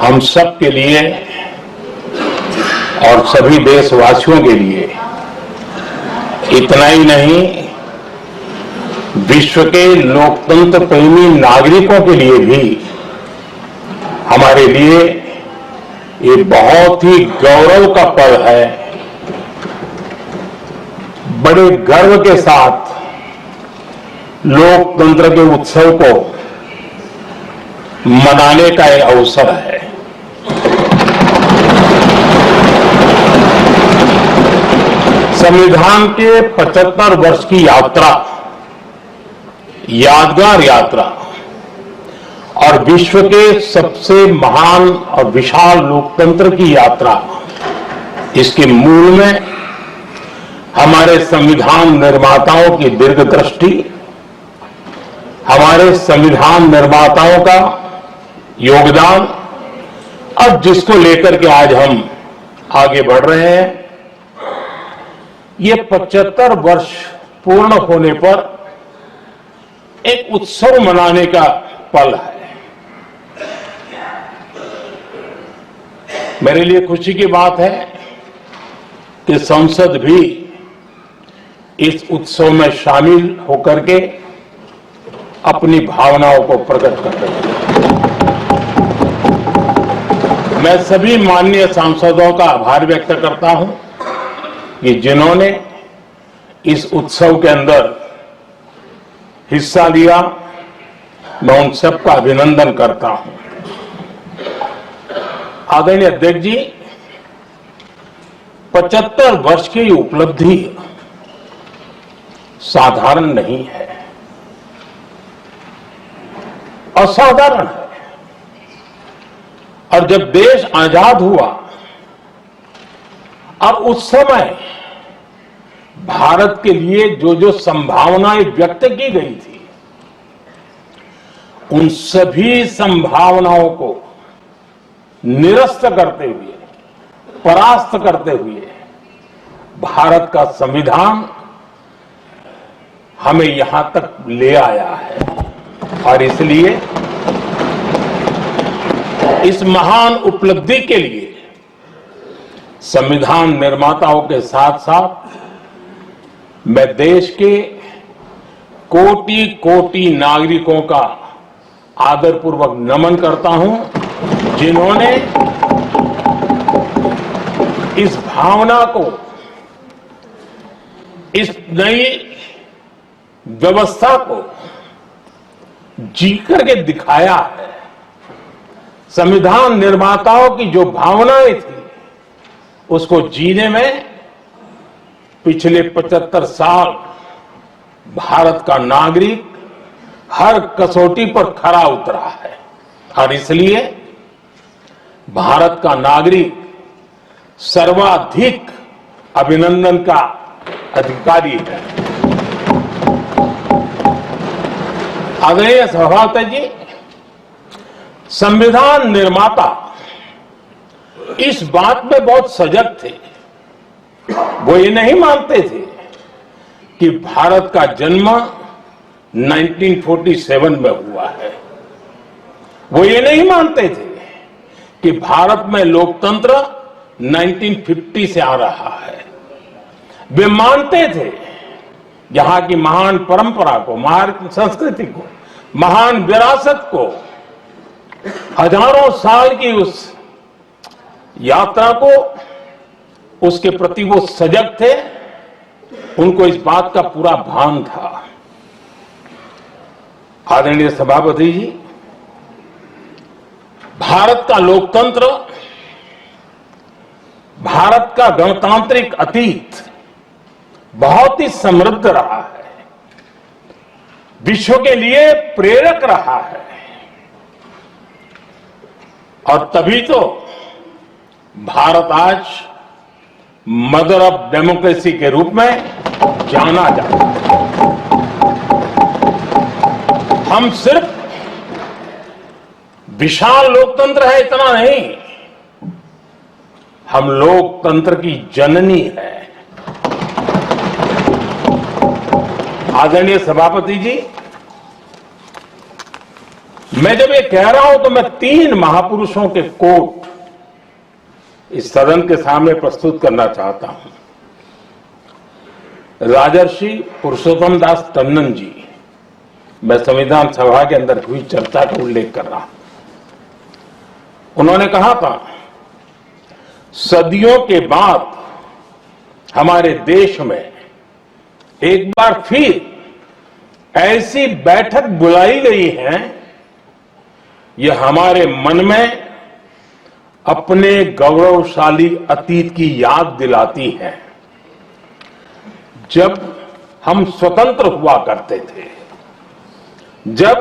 हम सब के लिए और सभी देशवासियों के लिए इतना ही नहीं, विश्व के लोकतंत्र प्रेमी नागरिकों के लिए भी हमारे लिए ये बहुत ही गौरव का पल है। बड़े गर्व के साथ लोकतंत्र के उत्सव को मनाने का एक अवसर है। संविधान के 75 वर्ष की यात्रा, यादगार यात्रा और विश्व के सबसे महान और विशाल लोकतंत्र की यात्रा, इसके मूल में हमारे संविधान निर्माताओं की दीर्घदृष्टि, हमारे संविधान निर्माताओं का योगदान और जिसको लेकर के आज हम आगे बढ़ रहे हैं, ये 75 वर्ष पूर्ण होने पर एक उत्सव मनाने का पल है। मेरे लिए खुशी की बात है कि संसद भी इस उत्सव में शामिल होकर के अपनी भावनाओं को प्रकट कर रही है। मैं सभी माननीय सांसदों का आभार व्यक्त करता हूं कि जिन्होंने इस उत्सव के अंदर हिस्सा लिया। मैं उन सबका अभिनंदन करता हूं। आदरणीय अध्यक्ष जी, 75 वर्ष की उपलब्धि साधारण नहीं है, असाधारण है। और जब देश आजाद हुआ, अब उस समय भारत के लिए जो जो संभावनाएं व्यक्त की गई थी, उन सभी संभावनाओं को निरस्त करते हुए, परास्त करते हुए भारत का संविधान हमें यहां तक ले आया है। और इसलिए इस महान उपलब्धि के लिए संविधान निर्माताओं के साथ साथ मैं देश के कोटि कोटि नागरिकों का आदरपूर्वक नमन करता हूं, जिन्होंने इस भावना को, इस नई व्यवस्था को जी करके दिखाया है। संविधान निर्माताओं की जो भावनाएं थी, उसको जीने में पिछले 75 साल भारत का नागरिक हर कसौटी पर खरा उतरा है। और इसलिए भारत का नागरिक सर्वाधिक अभिनंदन का अधिकारी है। आदरणीय सभापति जी, संविधान निर्माता इस बात में बहुत सजग थे। वो ये नहीं मानते थे कि भारत का जन्म 1947 में हुआ है। वो ये नहीं मानते थे कि भारत में लोकतंत्र 1950 से आ रहा है। वे मानते थे यहां की महान परंपरा को, महान संस्कृति को, महान विरासत को, हजारों साल की उस यात्रा को, उसके प्रति वो सजग थे। उनको इस बात का पूरा भान था। आदरणीय सभापति जी, भारत का लोकतंत्र, भारत का गणतांत्रिक अतीत बहुत ही समृद्ध रहा है, विश्व के लिए प्रेरक रहा है। और तभी तो भारत आज मदर ऑफ डेमोक्रेसी के रूप में जाना जाता है। हम सिर्फ विशाल लोकतंत्र है इतना नहीं, हम लोकतंत्र की जननी है। आदरणीय सभापति जी, मैं जब ये कह रहा हूं तो मैं 3 महापुरुषों के कोट इस सदन के सामने प्रस्तुत करना चाहता हूं। राजर्षि पुरुषोत्तम दास टंडन जी, मैं संविधान सभा के अंदर हुई चर्चा का उल्लेख कर रहा हूं। उन्होंने कहा था, सदियों के बाद हमारे देश में एक बार फिर ऐसी बैठक बुलाई गई है, यह हमारे मन में अपने गौरवशाली अतीत की याद दिलाती है, जब हम स्वतंत्र हुआ करते थे, जब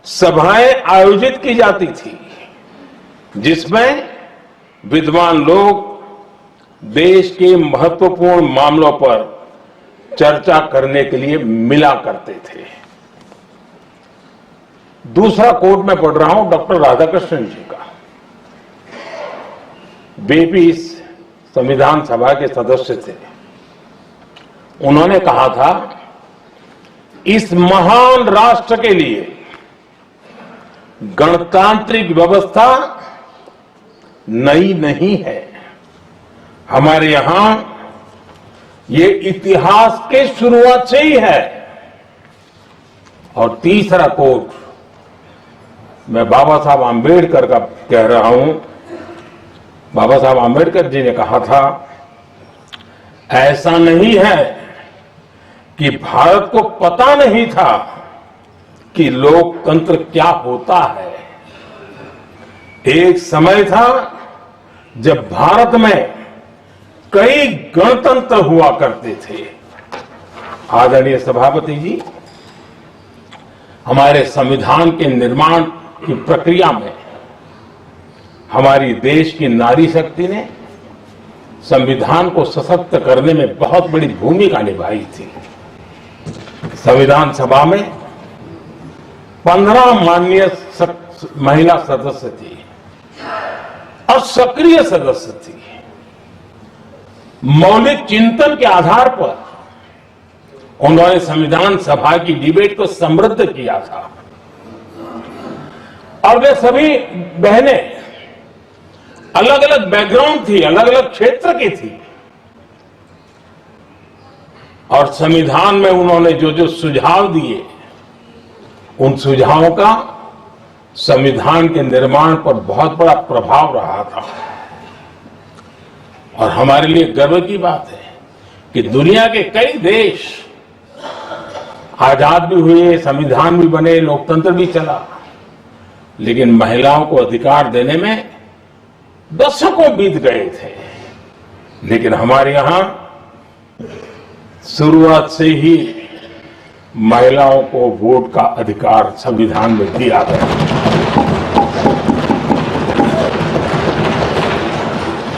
सभाएं आयोजित की जाती थी जिसमें विद्वान लोग देश के महत्वपूर्ण मामलों पर चर्चा करने के लिए मिला करते थे। दूसरा कोट मैं पढ़ रहा हूं डॉक्टर राधाकृष्णन जी का। वे भी इस संविधान सभा के सदस्य थे। उन्होंने कहा था, इस महान राष्ट्र के लिए गणतांत्रिक व्यवस्था नई नहीं है, हमारे यहां ये इतिहास के शुरुआत से ही है। और तीसरा कोट मैं बाबा साहब आंबेडकर का कह रहा हूं। बाबा साहब आंबेडकर जी ने कहा था, ऐसा नहीं है कि भारत को पता नहीं था कि लोकतंत्र क्या होता है। एक समय था जब भारत में कई गणतंत्र हुआ करते थे। आदरणीय सभापति जी, हमारे संविधान के निर्माण की प्रक्रिया में हमारी देश की नारी शक्ति ने संविधान को सशक्त करने में बहुत बड़ी भूमिका निभाई थी। संविधान सभा में 15 माननीय महिला सदस्य थी और सक्रिय सदस्य थी। मौलिक चिंतन के आधार पर उन्होंने संविधान सभा की डिबेट को समृद्ध किया था। और वे सभी बहनें अलग अलग बैकग्राउंड थी, अलग अलग क्षेत्र की थी, और संविधान में उन्होंने जो जो सुझाव दिए, उन सुझावों का संविधान के निर्माण पर बहुत बड़ा प्रभाव रहा था। और हमारे लिए गर्व की बात है कि दुनिया के कई देश आजाद भी हुए, संविधान भी बने, लोकतंत्र भी चला, लेकिन महिलाओं को अधिकार देने में दशकों बीत गए थे। लेकिन हमारे यहां शुरुआत से ही महिलाओं को वोट का अधिकार संविधान में दिया गया।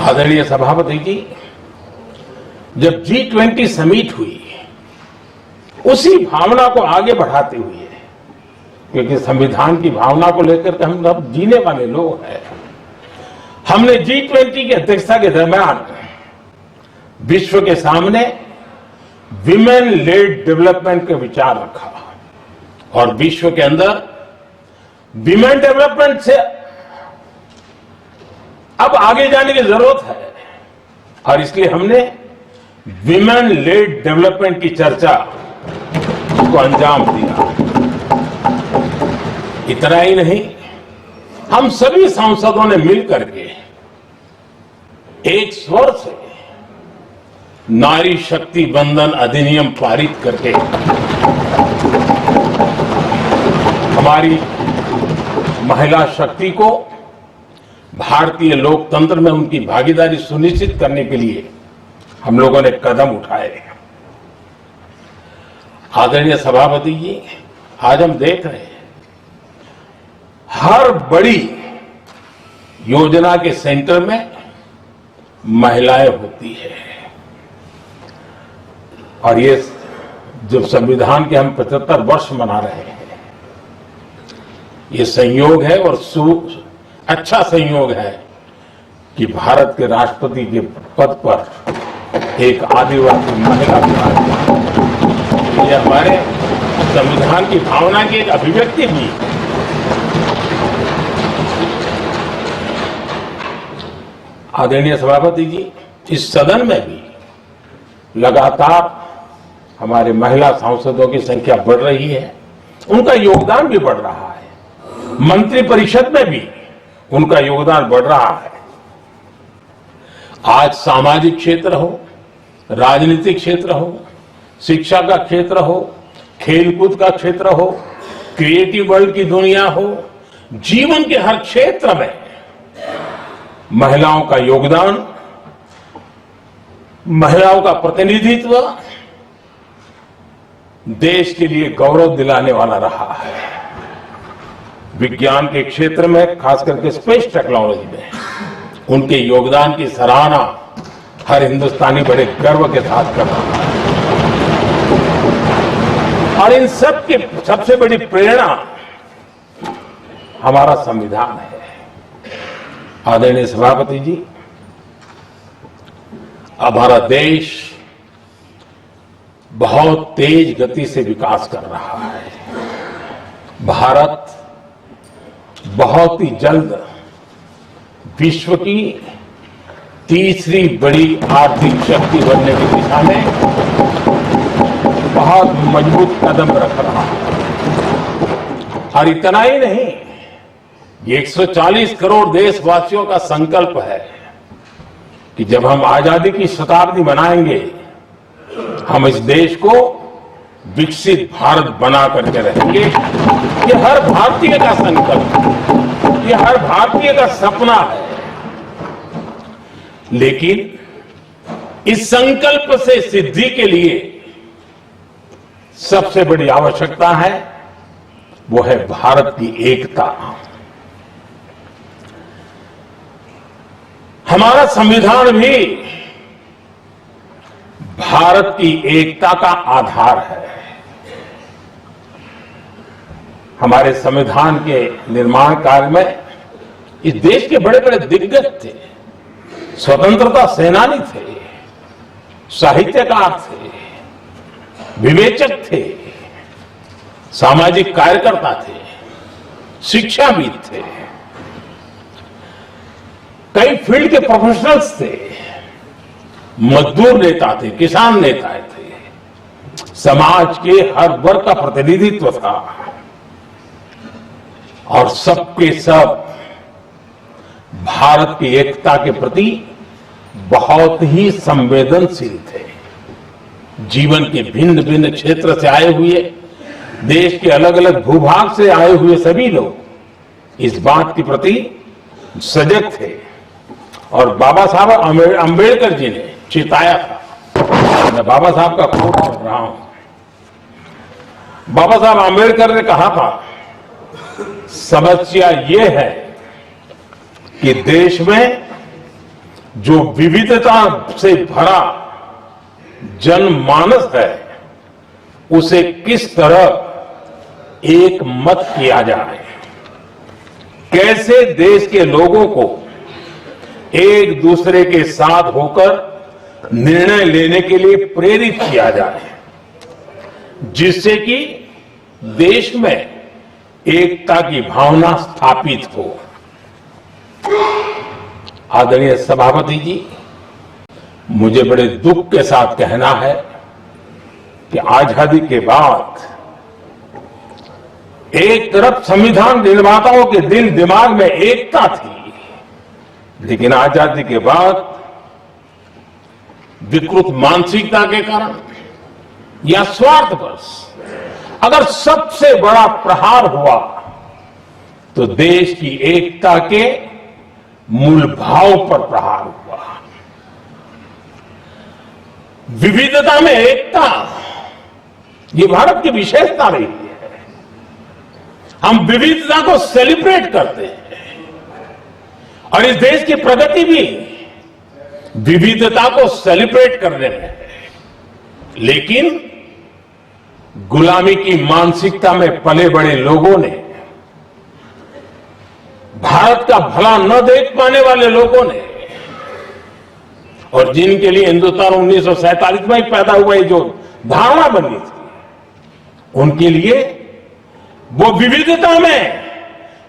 आदरणीय सभापति जी, जब G20 समिट हुई, उसी भावना को आगे बढ़ाते हुए, क्योंकि संविधान की भावना को लेकर के हम सब जीने वाले लोग हैं, हमने G20 की अध्यक्षता के दरमियान विश्व के सामने विमेन लेड डेवलपमेंट का विचार रखा। और विश्व के अंदर विमेन डेवलपमेंट से अब आगे जाने की जरूरत है, और इसलिए हमने विमेन लेड डेवलपमेंट की चर्चा को अंजाम दिया। इतना ही नहीं, हम सभी सांसदों ने मिलकर के एक स्वर से नारी शक्ति बंधन अधिनियम पारित करके हमारी महिला शक्ति को भारतीय लोकतंत्र में उनकी भागीदारी सुनिश्चित करने के लिए हम लोगों ने कदम उठाए। आदरणीय सभापति जी, आज हम देख रहे हैं हर बड़ी योजना के सेंटर में महिलाएं होती है। और ये जब संविधान के हम 75 वर्ष मना रहे हैं, ये संयोग है और अच्छा संयोग है कि भारत के राष्ट्रपति के पद पर एक आदिवासी महिला विराजमान। ये हमारे संविधान की भावना की एक अभिव्यक्ति भी। आदरणीय सभापति जी, इस सदन में भी लगातार हमारे महिला सांसदों की संख्या बढ़ रही है, उनका योगदान भी बढ़ रहा है। मंत्रिपरिषद में भी उनका योगदान बढ़ रहा है। आज सामाजिक क्षेत्र हो, राजनीतिक क्षेत्र हो, शिक्षा का क्षेत्र हो, खेलकूद का क्षेत्र हो, क्रिएटिव वर्ल्ड की दुनिया हो, जीवन के हर क्षेत्र में महिलाओं का योगदान, महिलाओं का प्रतिनिधित्व देश के लिए गौरव दिलाने वाला रहा है। विज्ञान के क्षेत्र में, खास करके स्पेस टेक्नोलॉजी में उनके योगदान की सराहना हर हिंदुस्तानी बड़े गर्व के साथ कर रहा है। और इन सब की सबसे बड़ी प्रेरणा हमारा संविधान है। आदरणीय सभापति जी, हमारा देश बहुत तेज गति से विकास कर रहा है। भारत बहुत ही जल्द विश्व की तीसरी बड़ी आर्थिक शक्ति बनने की दिशा में बहुत मजबूत कदम रख रहा है। और इतना ही नहीं, ये 140 करोड़ देशवासियों का संकल्प है कि जब हम आजादी की शताब्दी मनाएंगे, हम इस देश को विकसित भारत बना करके रहेंगे। ये हर भारतीय का संकल्प है, ये हर भारतीय का सपना है। लेकिन इस संकल्प से सिद्धि के लिए सबसे बड़ी आवश्यकता है, वो है भारत की एकता। हमारा संविधान भी भारत की एकता का आधार है। हमारे संविधान के निर्माण काल में इस देश के बड़े बड़े दिग्गज थे, स्वतंत्रता सेनानी थे, साहित्यकार थे, विवेचक थे, सामाजिक कार्यकर्ता थे, शिक्षाविद थे, कई फील्ड के प्रोफेशनल्स थे, मजदूर नेता थे, किसान नेता थे, समाज के हर वर्ग का प्रतिनिधित्व था और सबके सब भारत की एकता के प्रति बहुत ही संवेदनशील थे। जीवन के भिन्न भिन्न क्षेत्र से आए हुए, देश के अलग अलग भूभाग से आए हुए सभी लोग इस बात के प्रति सजग थे। और बाबा साहब अंबेडकर जी ने चिताया था। मैं बाबा साहब का कोट पढ़ रहा हूं। बाबा साहब अंबेडकर ने कहा था, समस्या ये है कि देश में जो विविधता से भरा जनमानस है, उसे किस तरह एक मत किया जाए, कैसे देश के लोगों को एक दूसरे के साथ होकर निर्णय लेने के लिए प्रेरित किया जाए, जिससे कि देश में एकता की भावना स्थापित हो। आदरणीय सभापति जी, मुझे बड़े दुख के साथ कहना है कि आजादी के बाद एक तरफ संविधान निर्माताओं के दिल दिमाग में एकता थी, लेकिन आजादी के बाद विकृत मानसिकता के कारण या स्वार्थवश अगर सबसे बड़ा प्रहार हुआ तो देश की एकता के मूल भाव पर प्रहार हुआ। विविधता में एकता, ये भारत की विशेषता रही है। हम विविधता को सेलिब्रेट करते हैं और इस देश की प्रगति भी विविधता को सेलिब्रेट करने में है। लेकिन गुलामी की मानसिकता में पले बड़े लोगों ने, भारत का भला न देख पाने वाले लोगों ने, और जिनके लिए हिंदुस्तान 1947 में ही पैदा हुआ जो धारणा बनी थी, उनके लिए वो विविधता में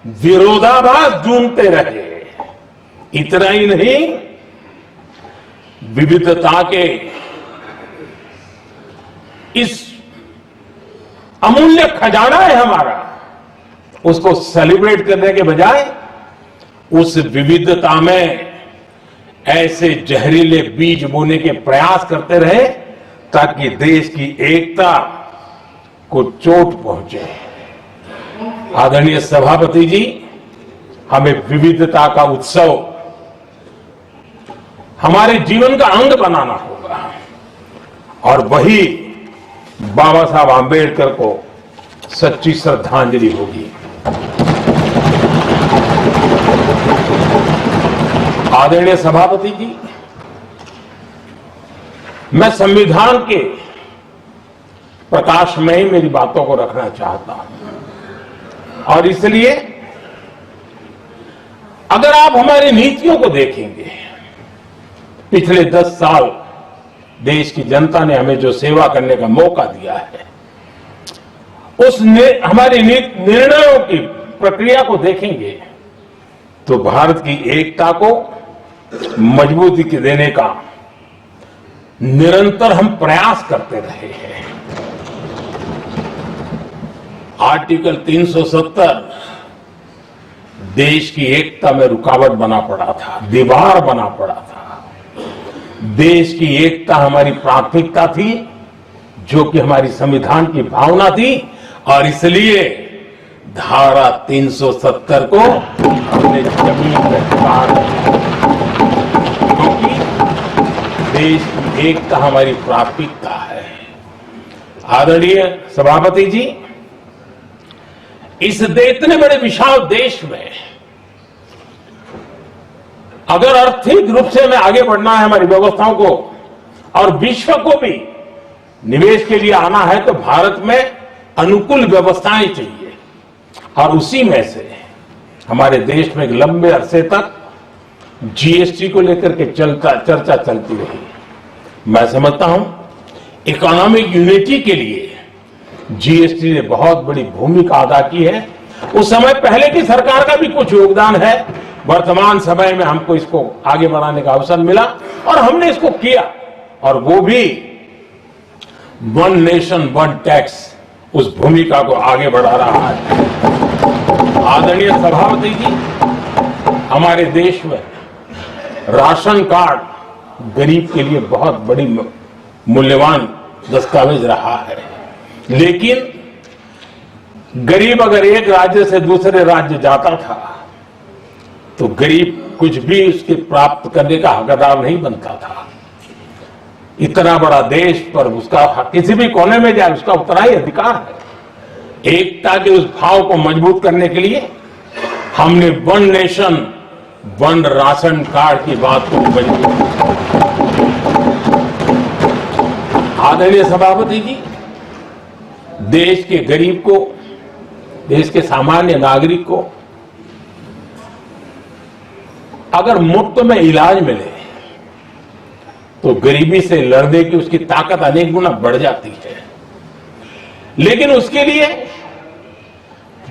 विरोधाभास ढूंढते रहे। इतना ही नहीं, विविधता के इस अमूल्य खजाना है हमारा, उसको सेलिब्रेट करने के बजाय उस विविधता में ऐसे जहरीले बीज बोने के प्रयास करते रहे ताकि देश की एकता को चोट पहुंचे। आदरणीय सभापति जी, हमें विविधता का उत्सव हमारे जीवन का अंग बनाना होगा और वही बाबा साहब आंबेडकर को सच्ची श्रद्धांजलि होगी। आदरणीय सभापति जी, मैं संविधान के प्रकाश में ही मेरी बातों को रखना चाहता हूं और इसलिए अगर आप हमारी नीतियों को देखेंगे, पिछले 10 साल देश की जनता ने हमें जो सेवा करने का मौका दिया है, हमारी निर्णयों की प्रक्रिया को देखेंगे तो भारत की एकता को मजबूती देने का निरंतर हम प्रयास करते रहे हैं। आर्टिकल 370 देश की एकता में रुकावट बना पड़ा था, दीवार बना पड़ा था। देश की एकता हमारी प्राथमिकता थी, जो कि हमारी संविधान की भावना थी और इसलिए धारा 370 को हमने जमीन पर उतार दिया, क्योंकि देश की एकता हमारी प्राथमिकता है। आदरणीय सभापति जी, इस इतने बड़े विशाल देश में अगर आर्थिक रूप से हमें आगे बढ़ना है, हमारी व्यवस्थाओं को और विश्व को भी निवेश के लिए आना है, तो भारत में अनुकूल व्यवस्थाएं चाहिए और उसी में से हमारे देश में एक लंबे अरसे तक जीएसटी को लेकर के चर्चा चलती रही। मैं समझता हूं इकोनॉमिक यूनिटी के लिए जीएसटी ने बहुत बड़ी भूमिका अदा की है। उस समय पहले की सरकार का भी कुछ योगदान है, वर्तमान समय में हमको इसको आगे बढ़ाने का अवसर मिला और हमने इसको किया और वो भी वन नेशन वन टैक्स उस भूमिका को आगे बढ़ा रहा है। आदरणीय सभापति जी, हमारे देश में राशन कार्ड गरीब के लिए बहुत बड़ी मूल्यवान दस्तावेज रहा है, लेकिन गरीब अगर एक राज्य से दूसरे राज्य जाता था तो गरीब कुछ भी उसके प्राप्त करने का हकदार नहीं बनता था। इतना बड़ा देश पर उसका किसी भी कोने में जाए उसका उतना ही अधिकार है। एकता के उस भाव को मजबूत करने के लिए हमने one nation one ration card की बात को मजबूत। आदरणीय सभापति जी, देश के गरीब को, देश के सामान्य नागरिक को अगर मुफ्त में इलाज मिले तो गरीबी से लड़ने की उसकी ताकत अनेक गुना बढ़ जाती है। लेकिन उसके लिए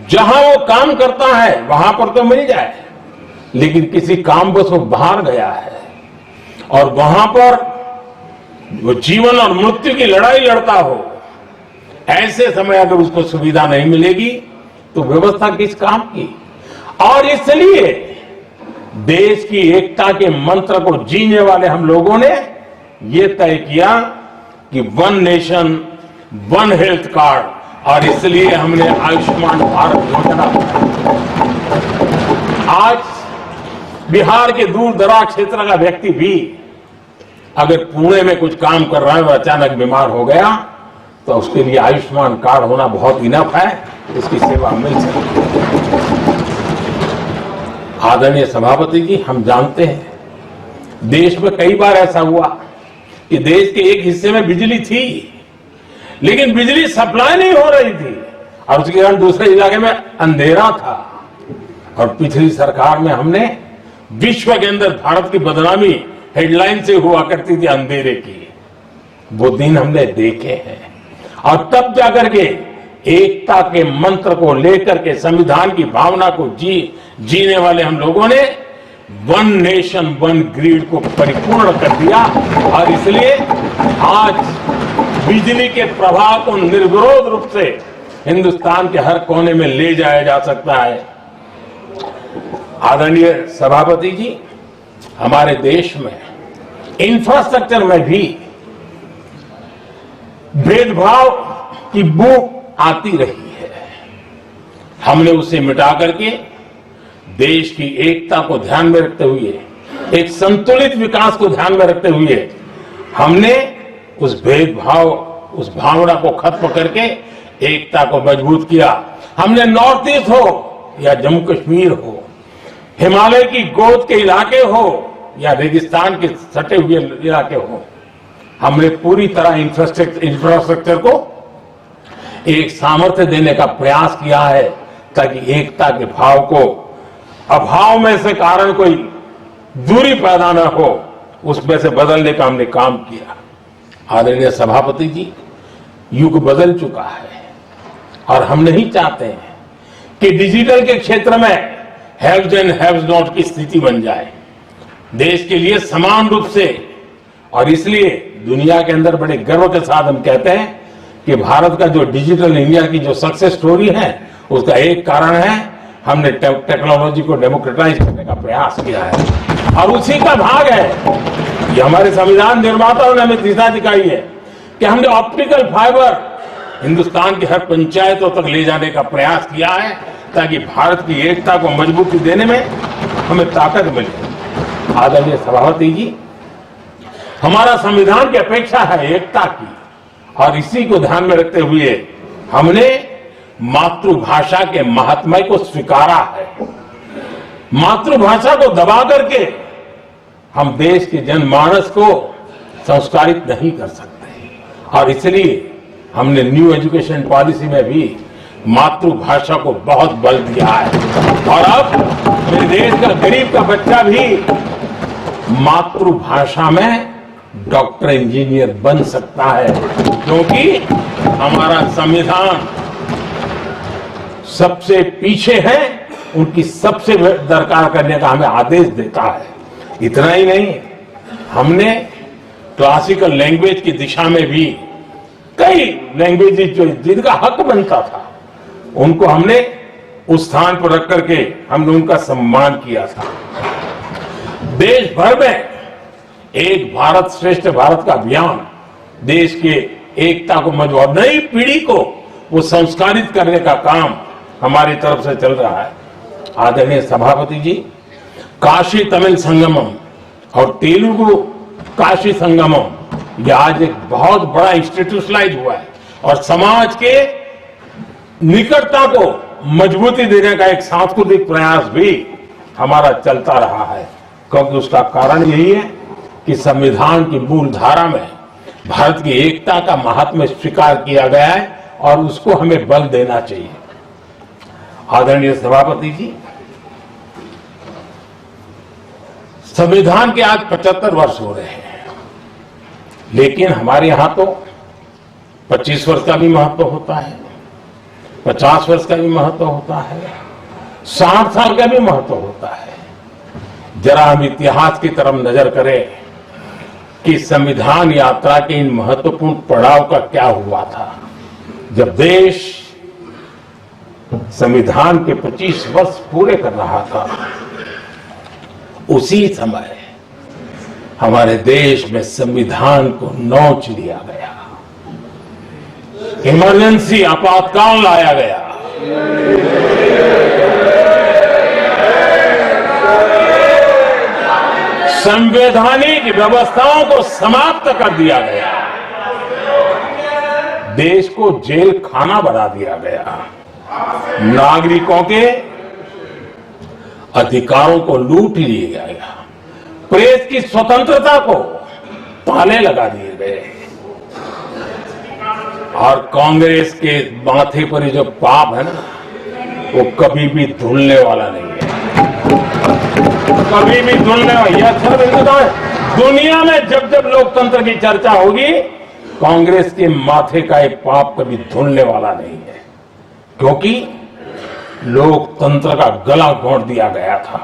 जहां वो काम करता है वहां पर तो मिल जाए, लेकिन किसी काम बस वो बाहर गया है और वहां पर वो जीवन और मृत्यु की लड़ाई लड़ता हो, ऐसे समय अगर उसको सुविधा नहीं मिलेगी तो व्यवस्था किस काम की। और इसलिए देश की एकता के मंत्र को जीने वाले हम लोगों ने ये तय किया कि one nation one health card, और इसलिए हमने आयुष्मान भारत योजना आज बिहार के दूर दराज क्षेत्र का व्यक्ति भी अगर पुणे में कुछ काम कर रहा है और अचानक बीमार हो गया तो उसके लिए आयुष्मान कार्ड होना बहुत इनफ है, उसकी सेवा मिल सकती है। आदरणीय सभापति जी, हम जानते हैं देश में कई बार ऐसा हुआ कि देश के एक हिस्से में बिजली थी लेकिन बिजली सप्लाई नहीं हो रही थी और उसके कारण दूसरे इलाके में अंधेरा था, और पिछली सरकार में हमने विश्व के अंदर भारत की बदनामी हेडलाइन से हुआ करती थी अंधेरे की, वो दिन हमने देखे हैं और तब जाकर के एकता के मंत्र को लेकर के संविधान की भावना को जीने वाले हम लोगों ने वन नेशन वन ग्रिड को परिपूर्ण कर दिया और इसलिए आज बिजली के प्रवाह को निर्विरोध रूप से हिंदुस्तान के हर कोने में ले जाया जा सकता है। आदरणीय सभापति जी, हमारे देश में इंफ्रास्ट्रक्चर में भी भेदभाव की बू आती रही है। हमने उसे मिटा करके देश की एकता को ध्यान में रखते हुए, एक संतुलित विकास को ध्यान में रखते हुए हमने उस भेदभाव, उस भावना को खत्म करके एकता को मजबूत किया। हमने नॉर्थ ईस्ट हो या जम्मू कश्मीर हो, हिमालय की गोद के इलाके हो या रेगिस्तान के सटे हुए इलाके हो, हमने पूरी तरह इंफ्रास्ट्रक्चर को एक सामर्थ्य देने का प्रयास किया है ताकि एकता के भाव को अभाव में से कारण कोई दूरी पैदा न हो, उसमें से बदलने का हमने काम किया। आदरणीय सभापति जी, युग बदल चुका है और हम नहीं चाहते हैं कि डिजिटल के क्षेत्र में हैव्स एंड हैव्स नॉट की स्थिति बन जाए। देश के लिए समान रूप से, और इसलिए दुनिया के अंदर बड़े गर्व के साथ हम कहते हैं कि भारत का जो डिजिटल इंडिया की जो सक्सेस स्टोरी है, उसका एक कारण है हमने टेक्नोलॉजी को डेमोक्रेटाइज करने का प्रयास किया है और उसी का भाग है ये हमारे संविधान निर्माताओं ने हमें दिशा दिखाई है कि हमने ऑप्टिकल फाइबर हिंदुस्तान की हर पंचायतों तक ले जाने का प्रयास किया है ताकि भारत की एकता को मजबूती देने में हमें ताकत मिले। आदरणीय सभापति जी, हमारा संविधान की अपेक्षा है एकता की और इसी को ध्यान में रखते हुए हमने मातृभाषा के महात्म्य को स्वीकारा है। मातृभाषा को दबा करके हम देश के जनमानस को संस्कारित नहीं कर सकते और इसलिए हमने न्यू एजुकेशन पॉलिसी में भी मातृभाषा को बहुत बल दिया है और अब मेरे देश का गरीब का बच्चा भी मातृभाषा में डॉक्टर इंजीनियर बन सकता है क्योंकि हमारा संविधान सबसे पीछे है, उनकी सबसे दरकार करने का हमें आदेश देता है। इतना ही नहीं, हमने क्लासिकल लैंग्वेज की दिशा में भी कई लैंग्वेजेस जो जिनका हक बनता था उनको हमने उस स्थान पर रख करके हमने उनका सम्मान किया था। देश भर में एक भारत श्रेष्ठ भारत का अभियान देश के एकता को मजबूत, नई पीढ़ी को वो संस्कारित करने का काम हमारी तरफ से चल रहा है। आदरणीय सभापति जी, काशी तमिल संगमम और तेलुगु काशी संगमम यह आज एक बहुत बड़ा इंस्टीट्यूशनलाइज हुआ है और समाज के निकटता को मजबूती देने का एक सांस्कृतिक प्रयास भी हमारा चलता रहा है क्योंकि उसका कारण यही है कि संविधान की मूल धारा में भारत की एकता का महात्म्य स्वीकार किया गया है और उसको हमें बल देना चाहिए। आदरणीय सभापति जी, संविधान के आज 75 वर्ष हो रहे हैं, लेकिन हमारे यहां तो 25 वर्ष का भी महत्व होता है, 50 वर्ष का भी महत्व होता है, 60 साल का भी महत्व होता है। जरा हम इतिहास की तरफ नजर करें कि संविधान यात्रा के इन महत्वपूर्ण पड़ाव का क्या हुआ था। जब देश संविधान के 25 वर्ष पूरे कर रहा था, उसी समय हमारे देश में संविधान को नोच लिया गया, इमरजेंसी आपातकाल लाया गया। संवैधानिक व्यवस्थाओं को समाप्त कर दिया गया, देश को जेल खाना बना दिया गया, नागरिकों के अधिकारों को लूट लिया गया, प्रेस की स्वतंत्रता को ताले लगा दिए गए और कांग्रेस के माथे पर जो पाप है ना, वो कभी भी धुलने वाला नहीं है, कभी भी धुलने वाला। यह अच्छा दुनिया में जब जब लोकतंत्र की चर्चा होगी, कांग्रेस के माथे का एक पाप कभी धुलने वाला नहीं है। क्योंकि लोकतंत्र का गला घोंट दिया गया था।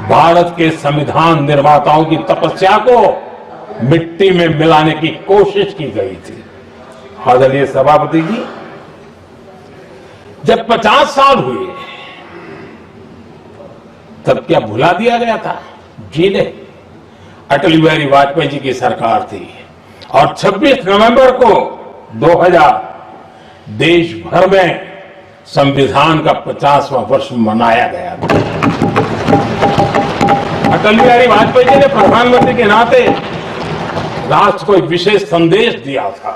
भारत के संविधान निर्माताओं की तपस्या को मिट्टी में मिलाने की कोशिश की गई थी। आदरणीय सभापति जी, जब 50 साल हुए तब क्या भुला दिया गया था? जी नहीं, अटल बिहारी वाजपेयी जी की सरकार थी और 26 नवंबर को 2000 देश भर में संविधान का 50वां वर्ष मनाया गया था। अटल बिहारी वाजपेयी जी ने प्रधानमंत्री के नाते राष्ट्र को एक विशेष संदेश दिया था।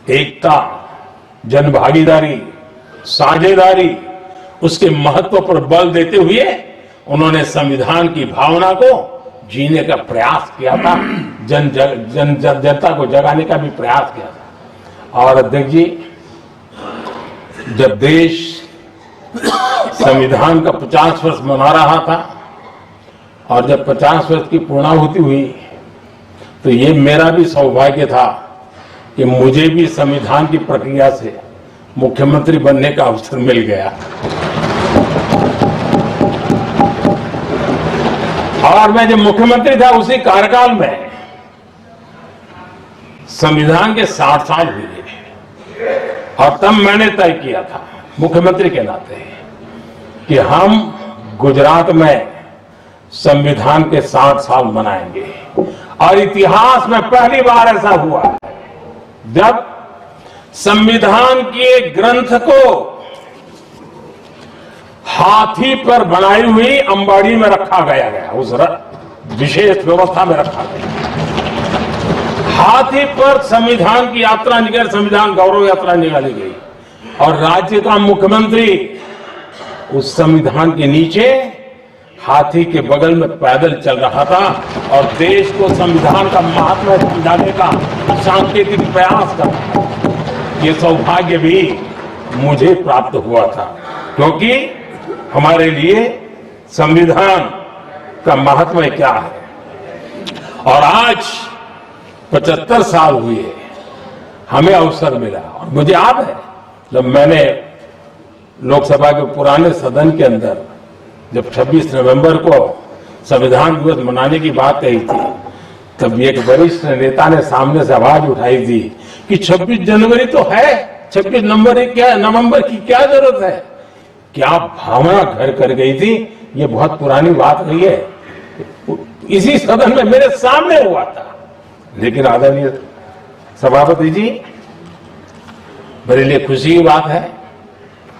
एकता, जनभागीदारी, साझेदारी, उसके महत्व पर बल देते हुए उन्होंने संविधान की भावना को जीने का प्रयास किया था, जनता को जगाने का भी प्रयास किया था। और अध्यक्ष जी, जब देश संविधान का 50 वर्ष मना रहा था और जब 50 वर्ष की पूर्णाहुति हुई तो ये मेरा भी सौभाग्य था कि मुझे भी संविधान की प्रक्रिया से मुख्यमंत्री बनने का अवसर मिल गया। और मैं जब मुख्यमंत्री था उसी कार्यकाल में संविधान के 60 साल हुए और तब मैंने तय किया था मुख्यमंत्री के नाते कि हम गुजरात में संविधान के 60 साल मनाएंगे। और इतिहास में पहली बार ऐसा हुआ जब संविधान के ग्रंथ को हाथी पर बनाई हुई अंबाड़ी में रखा गया, उस विशेष व्यवस्था में रखा गया। हाथी पर संविधान की यात्रा निकल, संविधान गौरव यात्रा निकाली गई और राज्य का मुख्यमंत्री उस संविधान के नीचे हाथी के बगल में पैदल चल रहा था और देश को संविधान का महात्मा समझाने का सांकेतिक प्रयास कर रहा था। ये सौभाग्य भी मुझे प्राप्त हुआ था क्योंकि हमारे लिए संविधान का महत्व क्या है। और आज 75 साल हुए हमें अवसर मिला और मुझे याद है जब मैंने लोकसभा के पुराने सदन के अंदर जब 26 नवंबर को संविधान दिवस मनाने की बात कही थी तब एक वरिष्ठ नेता ने सामने से आवाज उठाई थी कि 26 जनवरी तो है, 26 नवंबर की क्या जरूरत है। क्या भावना घर कर गई थी, ये बहुत पुरानी बात नहीं है। इसी सदन में मेरे सामने हुआ था। लेकिन आदरणीय सभापति जी, मेरे लिए खुशी की बात है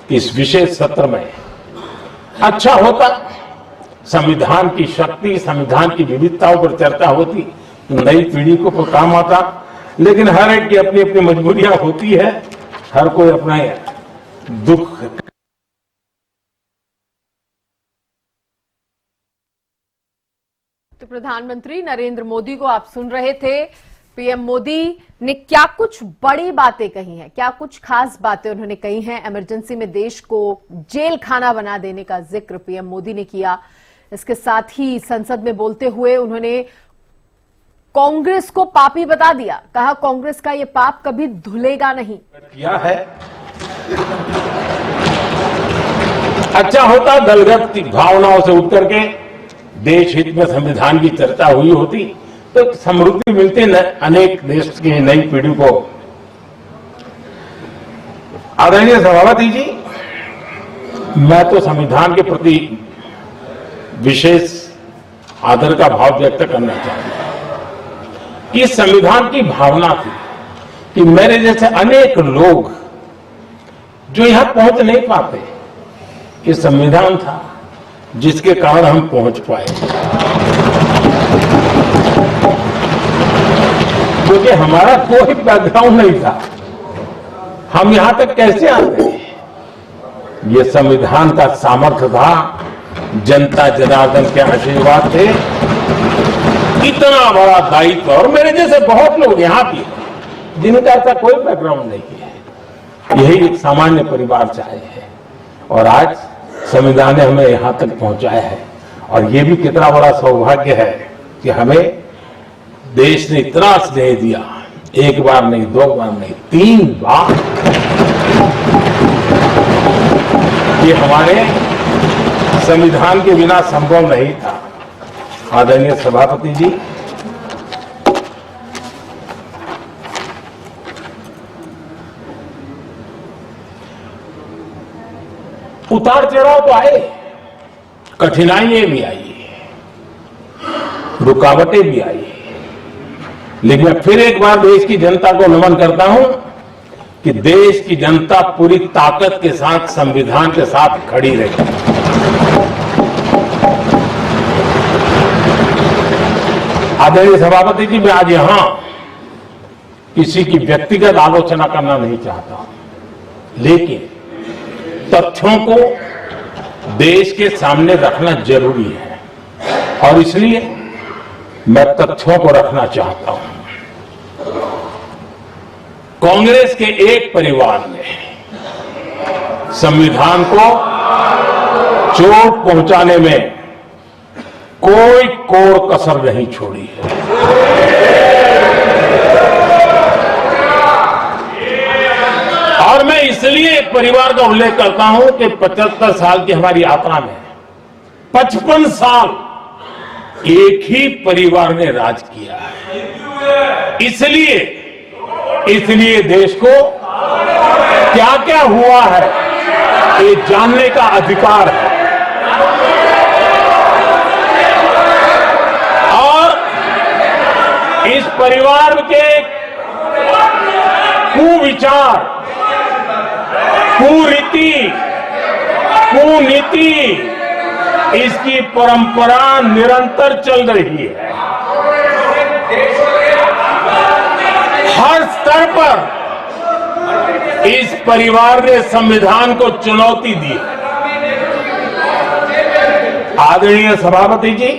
कि इस विशेष सत्र में अच्छा होता संविधान की शक्ति, संविधान की विविधताओं पर चर्चा होती तो नई पीढ़ी को काम आता। लेकिन हर एक की अपनी अपनी मजबूरियां होती है, हर कोई अपना दुख। तो प्रधानमंत्री नरेंद्र मोदी को आप सुन रहे थे। पीएम मोदी ने क्या कुछ बड़ी बातें कही हैं, क्या कुछ खास बातें उन्होंने कही हैं। इमरजेंसी में देश को जेल खाना बना देने का जिक्र पीएम मोदी ने किया। इसके साथ ही संसद में बोलते हुए उन्होंने कांग्रेस को पापी बता दिया। कहा कांग्रेस का ये पाप कभी धुलेगा नहीं। किया है अच्छा होता दलगत भावनाओं से उठ करके देश हित में संविधान की चर्चा हुई होती तो समृद्धि मिलती अनेक देश की नई पीढ़ी को। आदरणीय सभापति जी, मैं तो संविधान के प्रति विशेष आदर का भाव व्यक्त करना चाहता हूं कि संविधान की भावना थी कि मेरे जैसे अनेक लोग जो यहां पहुंच नहीं पाते, ये संविधान था जिसके कारण हम पहुंच पाए। क्योंकि हमारा कोई बैकग्राउंड नहीं था, हम यहां तक कैसे आ गए? ये संविधान का सामर्थ्य था, जनता जनार्दन के आशीर्वाद थे। इतना बड़ा दायित्व और मेरे जैसे बहुत लोग यहां भी जिनका ऐसा कोई बैकग्राउंड नहीं है, यही एक सामान्य परिवार से आए हैं और आज संविधान ने हमें यहां तक पहुंचाया है। और ये भी कितना बड़ा सौभाग्य है कि हमें देश ने इतना स्नेह दिया, एक बार नहीं, दो बार नहीं, 3 बार। ये हमारे संविधान के बिना संभव नहीं था। आदरणीय सभापति जी, उतार चढ़ाव तो आए, कठिनाइयां भी आई, रुकावटें भी आई, लेकिन मैं फिर एक बार देश की जनता को नमन करता हूं कि देश की जनता पूरी ताकत के साथ संविधान के साथ खड़ी रही। आदरणीय सभापति जी, मैं आज यहां किसी की व्यक्तिगत आलोचना करना नहीं चाहता, लेकिन तथ्यों को देश के सामने रखना जरूरी है और इसलिए मैं तथ्यों को रखना चाहता हूं। कांग्रेस के एक परिवार ने संविधान को चोट पहुंचाने में कोई कोर कसर नहीं छोड़ी है। और मैं इसलिए एक परिवार का उल्लेख करता हूं कि 75 साल की हमारी यात्रा में 55 साल एक ही परिवार ने राज किया है। इसलिए देश को क्या क्या हुआ है ये जानने का अधिकार है और इस परिवार के कुविचार, कुरीति, कुनीति, इसकी परंपरा निरंतर चल रही है। हर स्तर पर इस परिवार ने संविधान को चुनौती दी। आदरणीय सभापति जी,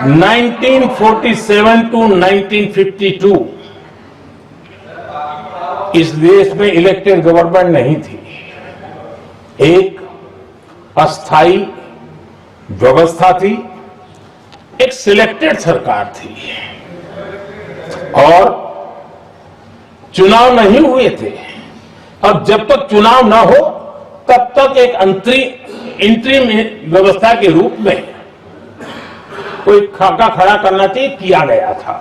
1947 टू 1952 इस देश में इलेक्टेड गवर्नमेंट नहीं थी। एक अस्थाई व्यवस्था थी, एक सिलेक्टेड सरकार थी और चुनाव नहीं हुए थे। और जब तक चुनाव ना हो तब तक एक इंटरिम व्यवस्था के रूप में कोई खाका खड़ा करना चाहिए, किया गया था।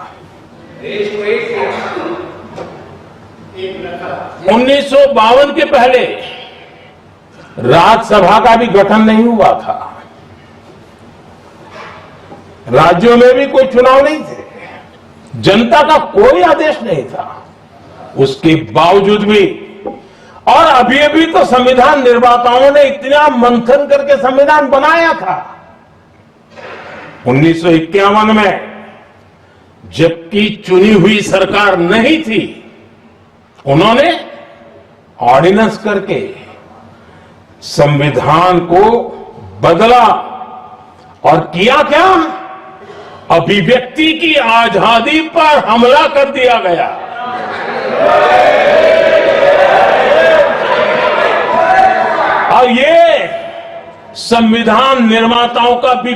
1952 के पहले राज्यसभा का भी गठन नहीं हुआ था, राज्यों में भी कोई चुनाव नहीं थे, जनता का कोई आदेश नहीं था। उसके बावजूद भी और अभी तो संविधान निर्माताओं ने इतना मंथन करके संविधान बनाया था। 1951 में जबकि चुनी हुई सरकार नहीं थी, उन्होंने ऑर्डिनेंस करके संविधान को बदला और किया क्या? अभिव्यक्ति की आजादी पर हमला कर दिया गया। और ये संविधान निर्माताओं का भी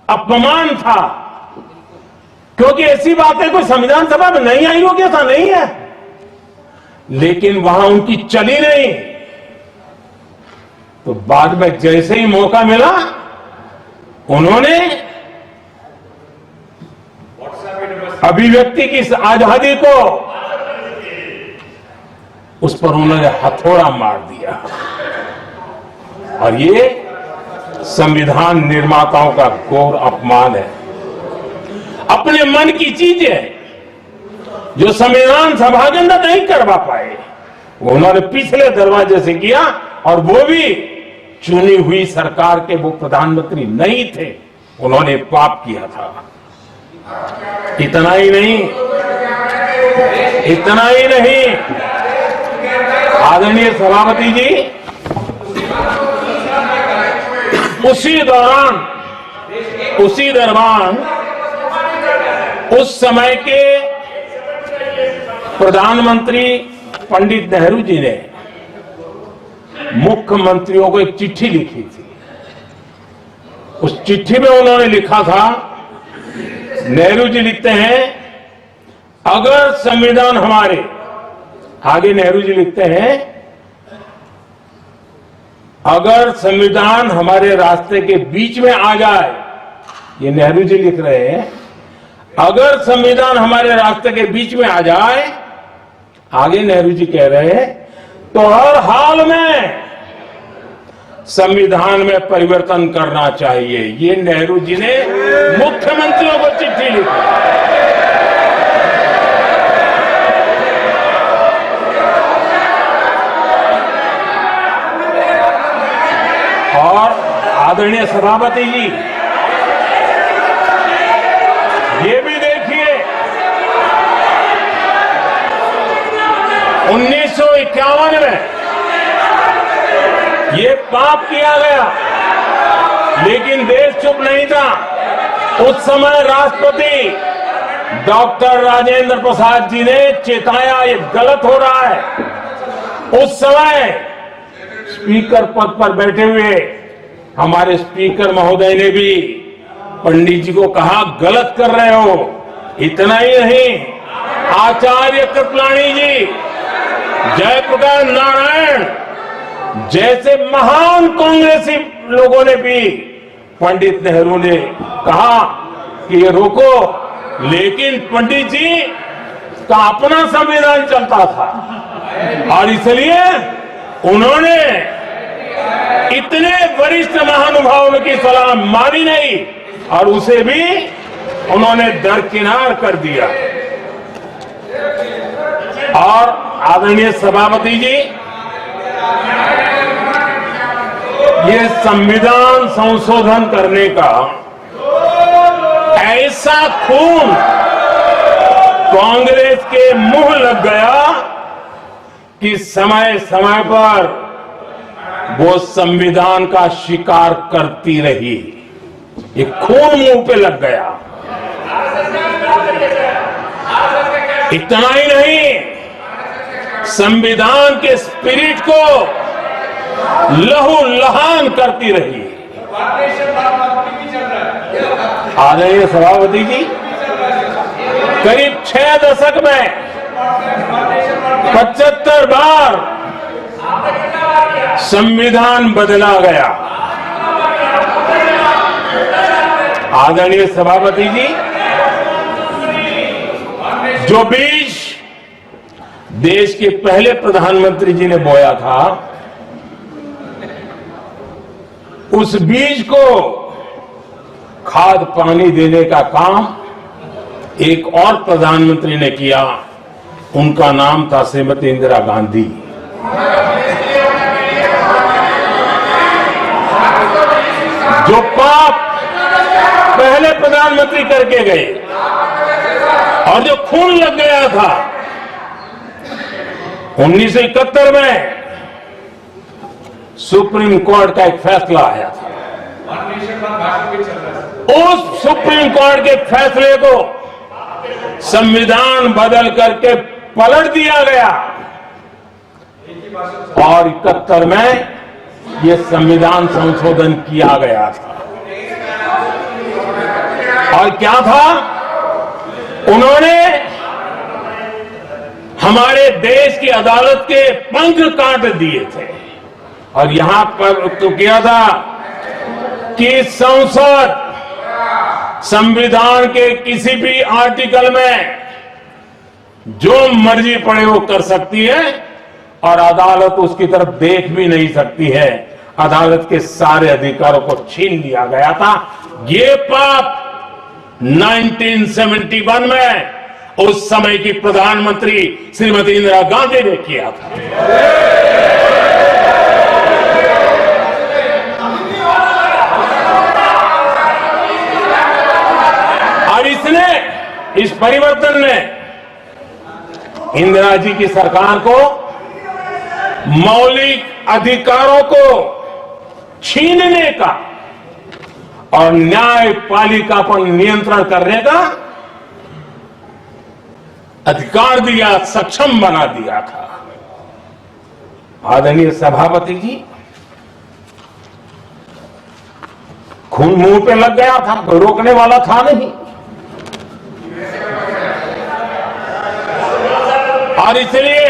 अपमान था, क्योंकि ऐसी बातें कोई संविधान सभा में नहीं आई हो, क्या था? नहीं है, लेकिन वहां उनकी चली नहीं। तो बाद में जैसे ही मौका मिला, उन्होंने अभिव्यक्ति की इस आजादी को, उस पर उन्होंने हथौड़ा मार दिया। और ये संविधान निर्माताओं का घोर अपमान है। अपने मन की चीजें जो संविधान सभा के अंदर नहीं करवा पाए, वो उन्होंने पिछले दरवाजे से किया, और वो भी चुनी हुई सरकार के वो प्रधानमंत्री नहीं थे, उन्होंने पाप किया था। इतना ही नहीं, आदरणीय सभापति जी, उसी दौरान उस समय के प्रधानमंत्री पंडित नेहरू जी ने मुख्यमंत्रियों को एक चिट्ठी लिखी थी। उस चिट्ठी में उन्होंने लिखा था, नेहरू जी लिखते हैं, अगर संविधान हमारे, आगे नेहरू जी लिखते हैं, अगर संविधान हमारे रास्ते के बीच में आ जाए, ये नेहरू जी लिख रहे हैं, अगर संविधान हमारे रास्ते के बीच में आ जाए, आगे नेहरू जी कह रहे हैं, तो हर हाल में संविधान में परिवर्तन करना चाहिए। ये नेहरू जी ने मुख्यमंत्रियों को चिट्ठी लिखी। और आदरणीय सभापति जी, ये भी देखिए, 1951 में ये पाप किया गया, लेकिन देश चुप नहीं था। उस समय राष्ट्रपति डॉक्टर राजेंद्र प्रसाद जी ने चेताया, ये गलत हो रहा है। उस समय स्पीकर पद पर बैठे हुए हमारे स्पीकर महोदय ने भी पंडित जी को कहा, गलत कर रहे हो। इतना ही नहीं, आचार्य कृपलानी जी, जयप्रकाश नारायण जैसे महान कांग्रेसी लोगों ने भी पंडित नेहरू ने कहा कि ये रोको, लेकिन पंडित जी का अपना संविधान चलता था और इसलिए उन्होंने इतने वरिष्ठ महानुभावों की सलाह मानी नहीं और उसे भी उन्होंने दरकिनार कर दिया। और आदरणीय सभापति जी, ये संविधान संशोधन करने का ऐसा खून कांग्रेस के मुंह लग गया कि समय समय पर वो संविधान का शिकार करती रही। ये खून मुंह पे लग गया। इतना ही नहीं, संविधान के स्पिरिट को लहू लहान करती रही। आदरणीय सभापति जी, करीब 6 दशक में 75 बार संविधान बदला गया। आदरणीय सभापति जी, जो बीज देश के पहले प्रधानमंत्री जी ने बोया था, उस बीज को खाद पानी देने का काम एक और प्रधानमंत्री ने किया। उनका नाम था श्रीमती इंदिरा गांधी। जो पाप पहले प्रधानमंत्री करके गए और जो खून लग गया था 1971 में, सुप्रीम कोर्ट का एक फैसला आया था। उस सुप्रीम कोर्ट के फैसले को संविधान बदल करके पलट दिया गया और 71 में यह संविधान संशोधन किया गया था। और क्या था, उन्होंने हमारे देश की अदालत के पंख काट दिए थे और यहां पर तो किया था कि संसद संविधान के किसी भी आर्टिकल में जो मर्जी पड़े वो कर सकती है और अदालत उसकी तरफ देख भी नहीं सकती है। अदालत के सारे अधिकारों को छीन लिया गया था। ये पाप 1971 में उस समय की प्रधानमंत्री श्रीमती इंदिरा गांधी ने किया था। और इस परिवर्तन ने इंदिरा जी की सरकार को मौलिक अधिकारों को छीनने का और न्यायपालिका पर नियंत्रण करने का अधिकार दिया, सक्षम बना दिया था। आदरणीय सभापति जी, खून मुंह पे लग गया था, कोई रोकने वाला था नहीं। और इसलिए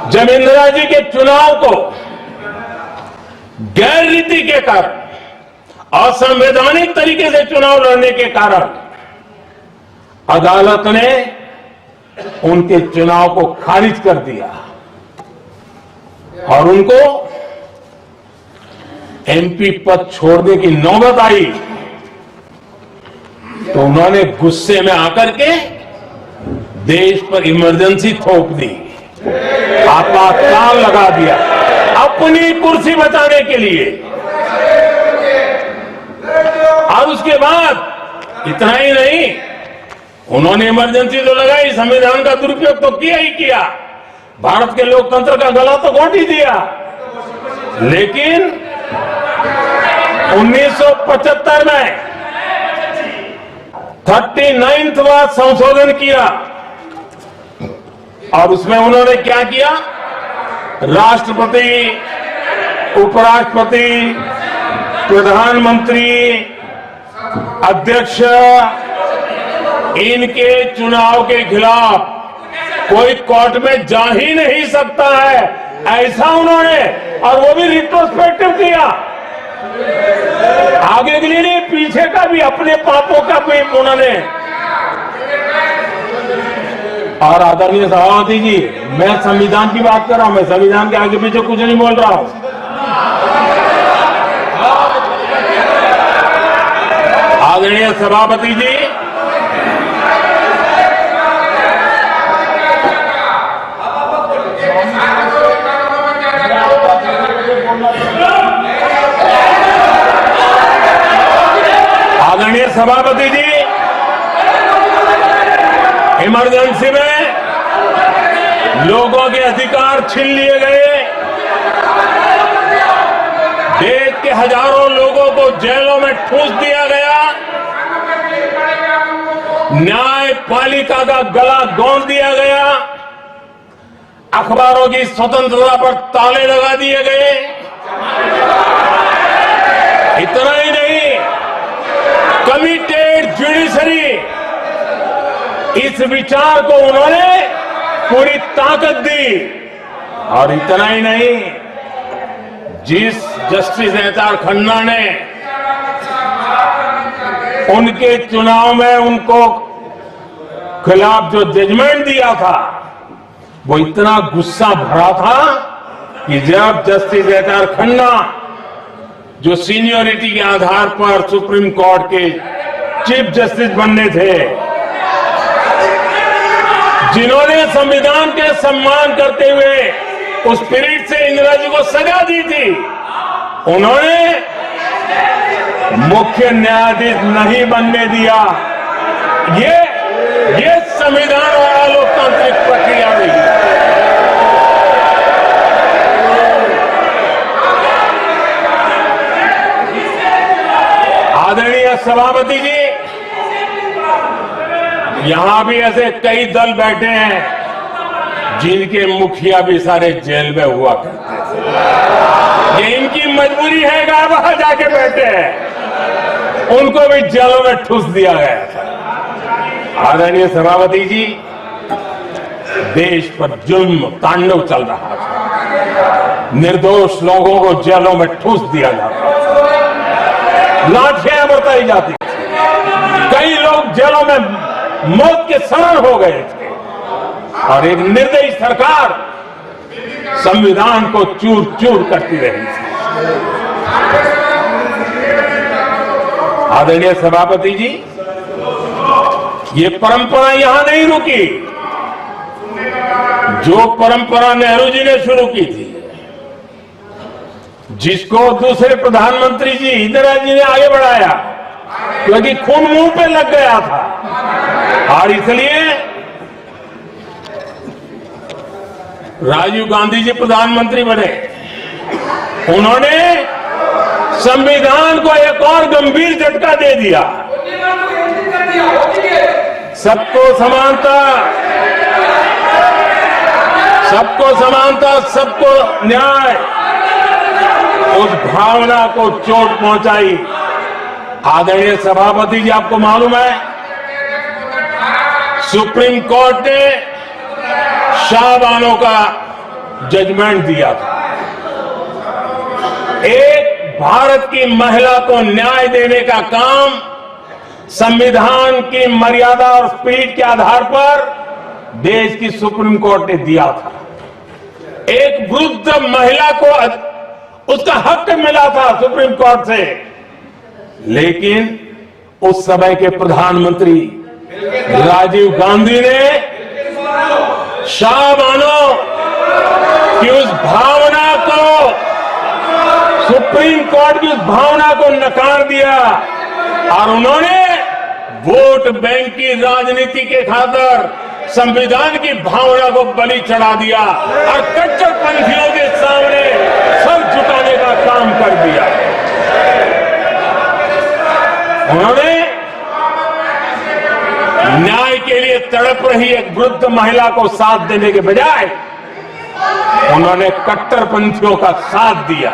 जब इंदिरा जी के चुनाव को गैर रीति के कारण, असंवैधानिक तरीके से चुनाव लड़ने के कारण अदालत ने उनके चुनाव को खारिज कर दिया और उनको एमपी पद छोड़ने की नौबत आई, तो उन्होंने गुस्से में आकर के देश पर इमरजेंसी थोप दी, आपातकाल लगा दिया अपनी कुर्सी बचाने के लिए। और उसके बाद इतना ही नहीं, उन्होंने इमरजेंसी तो लगाई, संविधान का दुरुपयोग तो किया ही किया, भारत के लोकतंत्र का गला तो घोट ही दिया। लेकिन 1975 में 39वां संशोधन किया और उसमें उन्होंने क्या किया, राष्ट्रपति, उपराष्ट्रपति, प्रधानमंत्री, अध्यक्ष, इनके चुनाव के खिलाफ कोई कोर्ट में जा ही नहीं सकता है, ऐसा उन्होंने, और वो भी रिट्रोस्पेक्टिव किया, आगे के लिए नहीं, पीछे का भी, अपने पापों का भी उन्होंने। और आदरणीय सभापति जी, मैं संविधान की बात कर रहा हूं, मैं संविधान के आगे पीछे कुछ नहीं बोल रहा हूं। आदरणीय सभापति जी, आदरणीय सभापति जी, इमरजेंसी में लोगों के अधिकार छीन लिए गए, देश के हजारों लोगों को जेलों में ठूंस दिया गया, न्यायपालिका का गला गौंद दिया गया, अखबारों की स्वतंत्रता पर ताले लगा दिए गए। इतना ही नहीं, कमिटेड जुडिशरी, इस विचार को उन्होंने पूरी ताकत दी। और इतना ही नहीं, जिस जस्टिस एच.आर. खन्ना ने उनके चुनाव में उनको खिलाफ जो जजमेंट दिया था, वो इतना गुस्सा भरा था कि जब जस्टिस एच.आर. खन्ना, जो सीनियरिटी के आधार पर सुप्रीम कोर्ट के चीफ जस्टिस बनने थे, जिन्होंने संविधान के सम्मान करते हुए उस स्पिरिट से इंदिरा जी को सजा दी थी, उन्होंने मुख्य न्यायाधीश नहीं बनने दिया। ये संविधान और लोकतांत्रिक प्रक्रिया रही। आदरणीय सभापति जी, यहां भी ऐसे कई दल बैठे हैं जिनके मुखिया भी सारे जेल में हुआ करते थे। ये इनकी मजबूरी है कि वहां जाके बैठे हैं, उनको भी जेलों में ठूस दिया गया था। आदरणीय सभापति जी, देश पर जुल्म तांडव चल रहा था, निर्दोष लोगों को जेलों में ठूस दिया जाता था, लाठियां बरताई जाती थी, कई लोग जेलों में मौत के शरण हो गए थे, और एक निर्दयी सरकार संविधान को चूर चूर करती रही थी। आदरणीय सभापति जी, ये परंपरा यहां नहीं रुकी। जो परंपरा नेहरू जी ने शुरू की थी, जिसको दूसरे प्रधानमंत्री जी इंदिरा जी ने आगे बढ़ाया, क्योंकि खून मुंह पे लग गया था, और इसलिए राजीव गांधी जी प्रधानमंत्री बने। उन्होंने संविधान को एक और गंभीर झटका दे दिया। सबको समानता, सबको समानता, सबको न्याय, उस भावना को चोट पहुंचाई। आदरणीय सभापति जी, आपको मालूम है, सुप्रीम कोर्ट ने शाहबानो का जजमेंट दिया था। एक भारत की महिला को न्याय देने का काम संविधान की मर्यादा और स्पिरिट के आधार पर देश की सुप्रीम कोर्ट ने दिया था। एक वृद्ध महिला को उसका हक मिला था सुप्रीम कोर्ट से, लेकिन उस समय के प्रधानमंत्री राजीव गांधी ने शाह मानो कि उस भावना को, सुप्रीम कोर्ट की उस भावना को नकार दिया और उन्होंने वोट बैंक की राजनीति के खातिर संविधान की भावना को बलि चढ़ा दिया और कट्टरपंथियों के सामने सर झुकाने का काम कर दिया। उन्होंने न्याय के लिए तड़प रही एक वृद्ध महिला को साथ देने के बजाय उन्होंने कट्टरपंथियों का साथ दिया।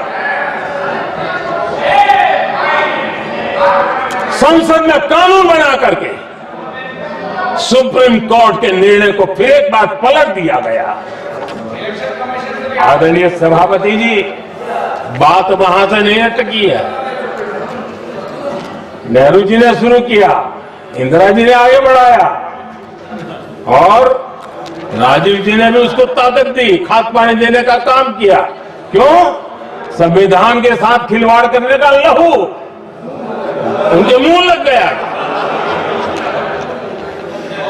संसद में कानून बना करके सुप्रीम कोर्ट के निर्णय को फिर एक बार पलट दिया गया। आदरणीय सभापति जी, बात वहां से नहीं अटकी है। नेहरू जी ने शुरू किया, इंदिरा जी ने आगे बढ़ाया और राजीव जी ने भी उसको ताकत दी, खाद पानी देने का काम किया। क्यों? संविधान के साथ खिलवाड़ करने का लहू उनके मुंह लग गया।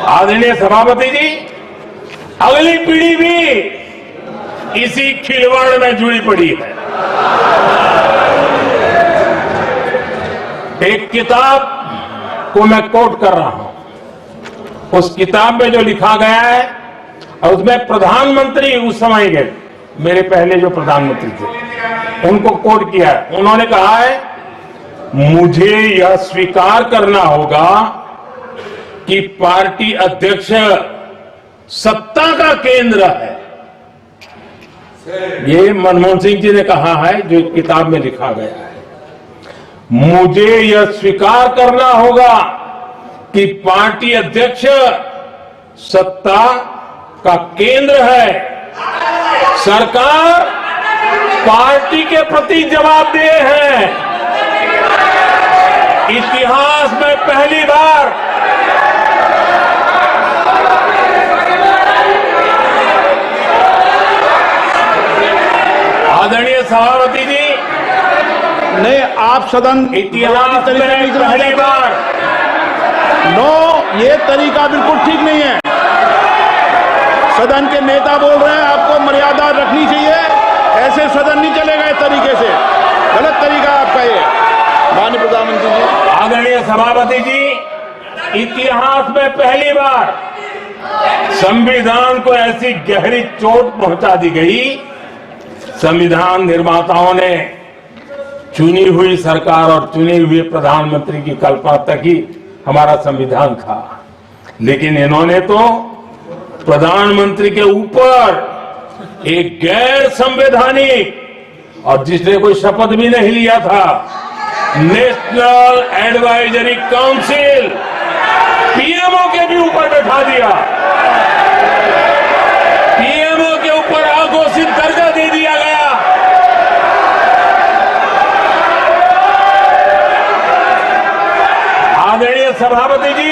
आदरणीय सभापति जी, अगली पीढ़ी भी इसी खिलवाड़ में जुड़ी पड़ी है। एक किताब को मैं कोट कर रहा हूं। उस किताब में जो लिखा गया है और उसमें प्रधानमंत्री उस समय के मेरे पहले जो प्रधानमंत्री थे उनको कोट किया है। उन्होंने कहा है, मुझे यह स्वीकार करना होगा कि पार्टी अध्यक्ष सत्ता का केंद्र है। ये मनमोहन सिंह जी ने कहा है, जो किताब में लिखा गया है। मुझे यह स्वीकार करना होगा कि पार्टी अध्यक्ष सत्ता का केंद्र है। सरकार पार्टी के प्रति जवाबदेह है। इतिहास में पहली बार आदरणीय सभापति जी, नहीं, आप सदन इतिहास में पहली बार ये तरीका बिल्कुल ठीक नहीं है। सदन के नेता बोल रहे हैं, आपको मर्यादा रखनी चाहिए। ऐसे सदन नहीं चलेगा इस तरीके से, गलत तरीका आपका ये। माननीय प्रधानमंत्री जी, आदरणीय सभापति जी, इतिहास में पहली बार संविधान को ऐसी गहरी चोट पहुंचा दी गई। संविधान निर्माताओं ने चुनी हुई सरकार और चुने हुए प्रधानमंत्री की कल्पना तक ही हमारा संविधान था, लेकिन इन्होंने तो प्रधानमंत्री के ऊपर एक गैर संवैधानिक, और जिसने कोई शपथ भी नहीं लिया था, नेशनल एडवाइजरी काउंसिल पीएमओ के भी ऊपर बैठा दिया। पीएमओ के ऊपर अघोषित दर्जा दे दिया गया। आदरणीय सभापति जी,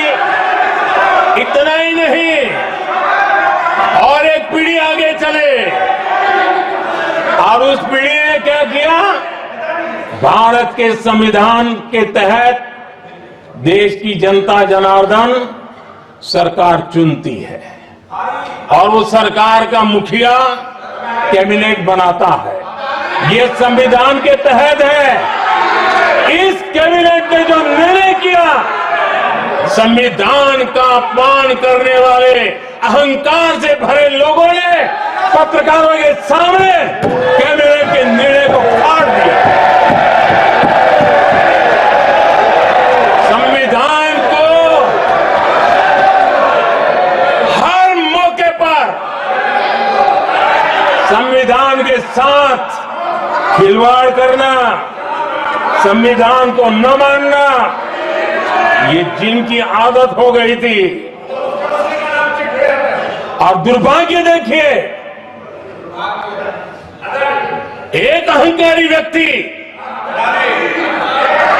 इतना ही नहीं, और एक पीढ़ी आगे चले और उस पीढ़ी ने क्या किया? भारत के संविधान के तहत देश की जनता जनार्दन सरकार चुनती है और वो सरकार का मुखिया कैबिनेट बनाता है। ये संविधान के तहत है। इस कैबिनेट ने जो निर्णय किया, संविधान का अपमान करने वाले अहंकार से भरे लोगों ने पत्रकारों के सामने कैबिनेट के निर्णय को फाड़ दिया। संविधान को हर मौके पर संविधान के साथ खिलवाड़ करना, संविधान को न मानना, ये जिनकी आदत हो गई थी। और दुर्भाग्य देखिए, एक अहंकारी व्यक्ति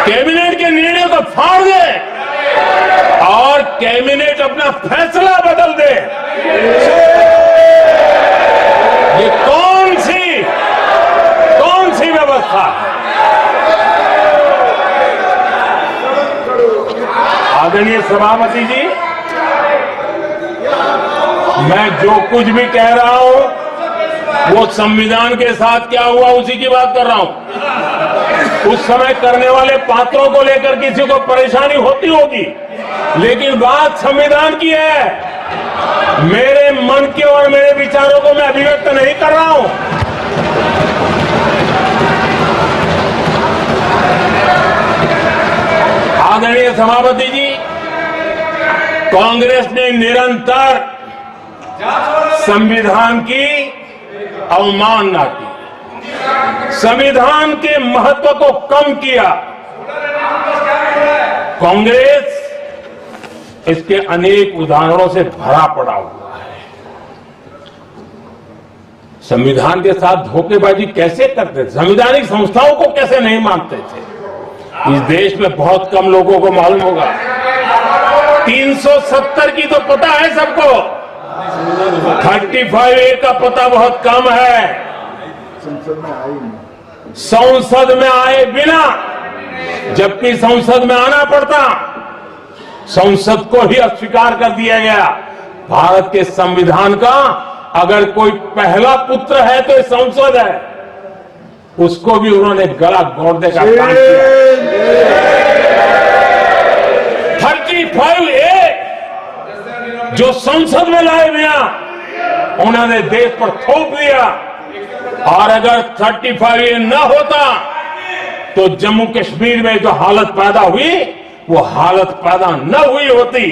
कैबिनेट के निर्णय को फाड़ दे और कैबिनेट अपना फैसला बदल दे, ये कौन सी व्यवस्था है? आदरणीय सभापति जी, मैं जो कुछ भी कह रहा हूं वो संविधान के साथ क्या हुआ उसी की बात कर रहा हूं। उस समय करने वाले पात्रों को लेकर किसी को परेशानी होती होगी, लेकिन बात संविधान की है। मेरे मन के और मेरे विचारों को मैं अभिव्यक्त नहीं कर रहा हूं। आदरणीय सभापति जी, कांग्रेस ने निरंतर संविधान की अवमानना की, संविधान के महत्व को कम किया। कांग्रेस इसके अनेक उदाहरणों से भरा पड़ा हुआ है। संविधान के साथ धोखेबाजी कैसे करते थे, संवैधानिक संस्थाओं को कैसे नहीं मानते थे, इस देश में बहुत कम लोगों को मालूम होगा। 370 की तो पता है सबको, 35A का पता बहुत कम है। संसद में आए बिना, जबकि संसद में आना पड़ता, संसद को ही अस्वीकार कर दिया गया। भारत के संविधान का अगर कोई पहला पुत्र है तो संसद है, उसको भी उन्होंने गला घोटने का काम किया। 35A जो संसद में लाए बिना उन्होंने देश पर थोप दिया, और अगर 35A न होता तो जम्मू कश्मीर में जो हालत पैदा हुई वो हालत पैदा न हुई होती।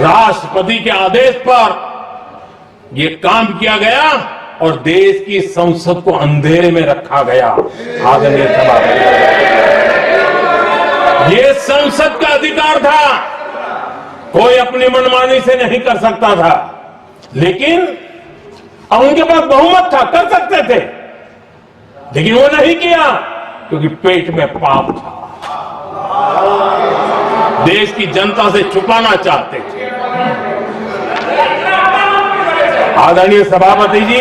राष्ट्रपति के आदेश पर यह काम किया गया और देश की संसद को अंधेरे में रखा गया। आदरणीय सभापति, ये संसद का अधिकार था, कोई अपनी मनमानी से नहीं कर सकता था, लेकिन उनके पास बहुमत था, कर सकते थे, लेकिन वो नहीं किया क्योंकि पेट में पाप था, देश की जनता से छुपाना चाहते थे। आदरणीय सभापति जी,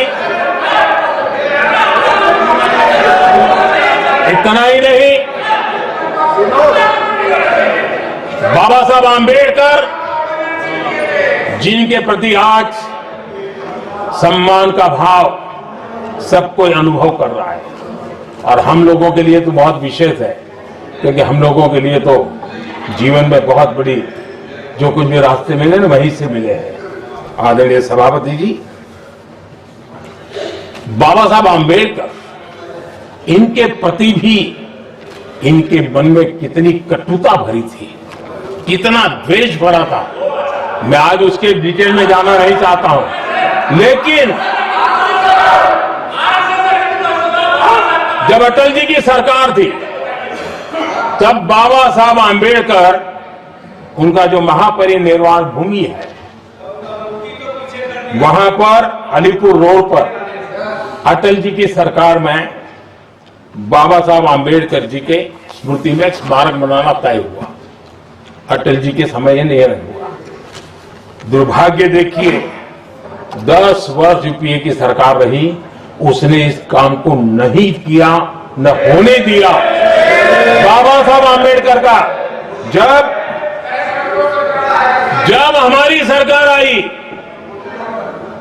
इतना ही नहीं, बाबा साहब आंबेडकर जिनके प्रति आज सम्मान का भाव सब कोई अनुभव कर रहा है, और हम लोगों के लिए तो बहुत विशेष है, क्योंकि हम लोगों के लिए तो जीवन में बहुत बड़ी जो कुछ भी रास्ते मिले ना वहीं से मिले हैं। आदरणीय सभापति जी, बाबा साहब आंबेडकर, इनके प्रति भी इनके मन में कितनी कटुता भरी थी, कितना द्वेष भरा था, मैं आज उसके डिटेल में जाना नहीं चाहता हूं, लेकिन जब अटल जी की सरकार थी तब बाबा साहब आंबेडकर, उनका जो महापरिनिर्वाण भूमि है वहां पर अलीपुर रोड पर अटल जी की सरकार में बाबा साहब आंबेडकर जी के स्मृति में स्मारक बनाना तय हुआ। अटल जी के समय ये नहीं हुआ। दुर्भाग्य देखिए, 10 वर्ष यूपीए की सरकार रही, उसने इस काम को नहीं किया, न होने दिया। बाबा साहब आंबेडकर का जब हमारी सरकार आई,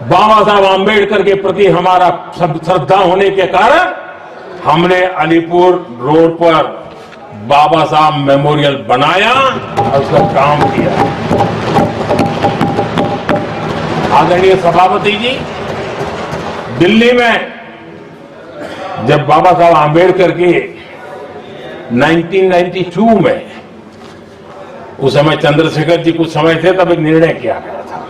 बाबा साहब आंबेडकर के प्रति हमारा श्रद्धा होने के कारण हमने अलीपुर रोड पर बाबा साहब मेमोरियल बनाया और उसका काम किया। आदरणीय सभापति जी, दिल्ली में जब बाबा साहब आंबेडकर के 1992 में, उस समय चंद्रशेखर जी कुछ समय थे, तब एक निर्णय किया गया था,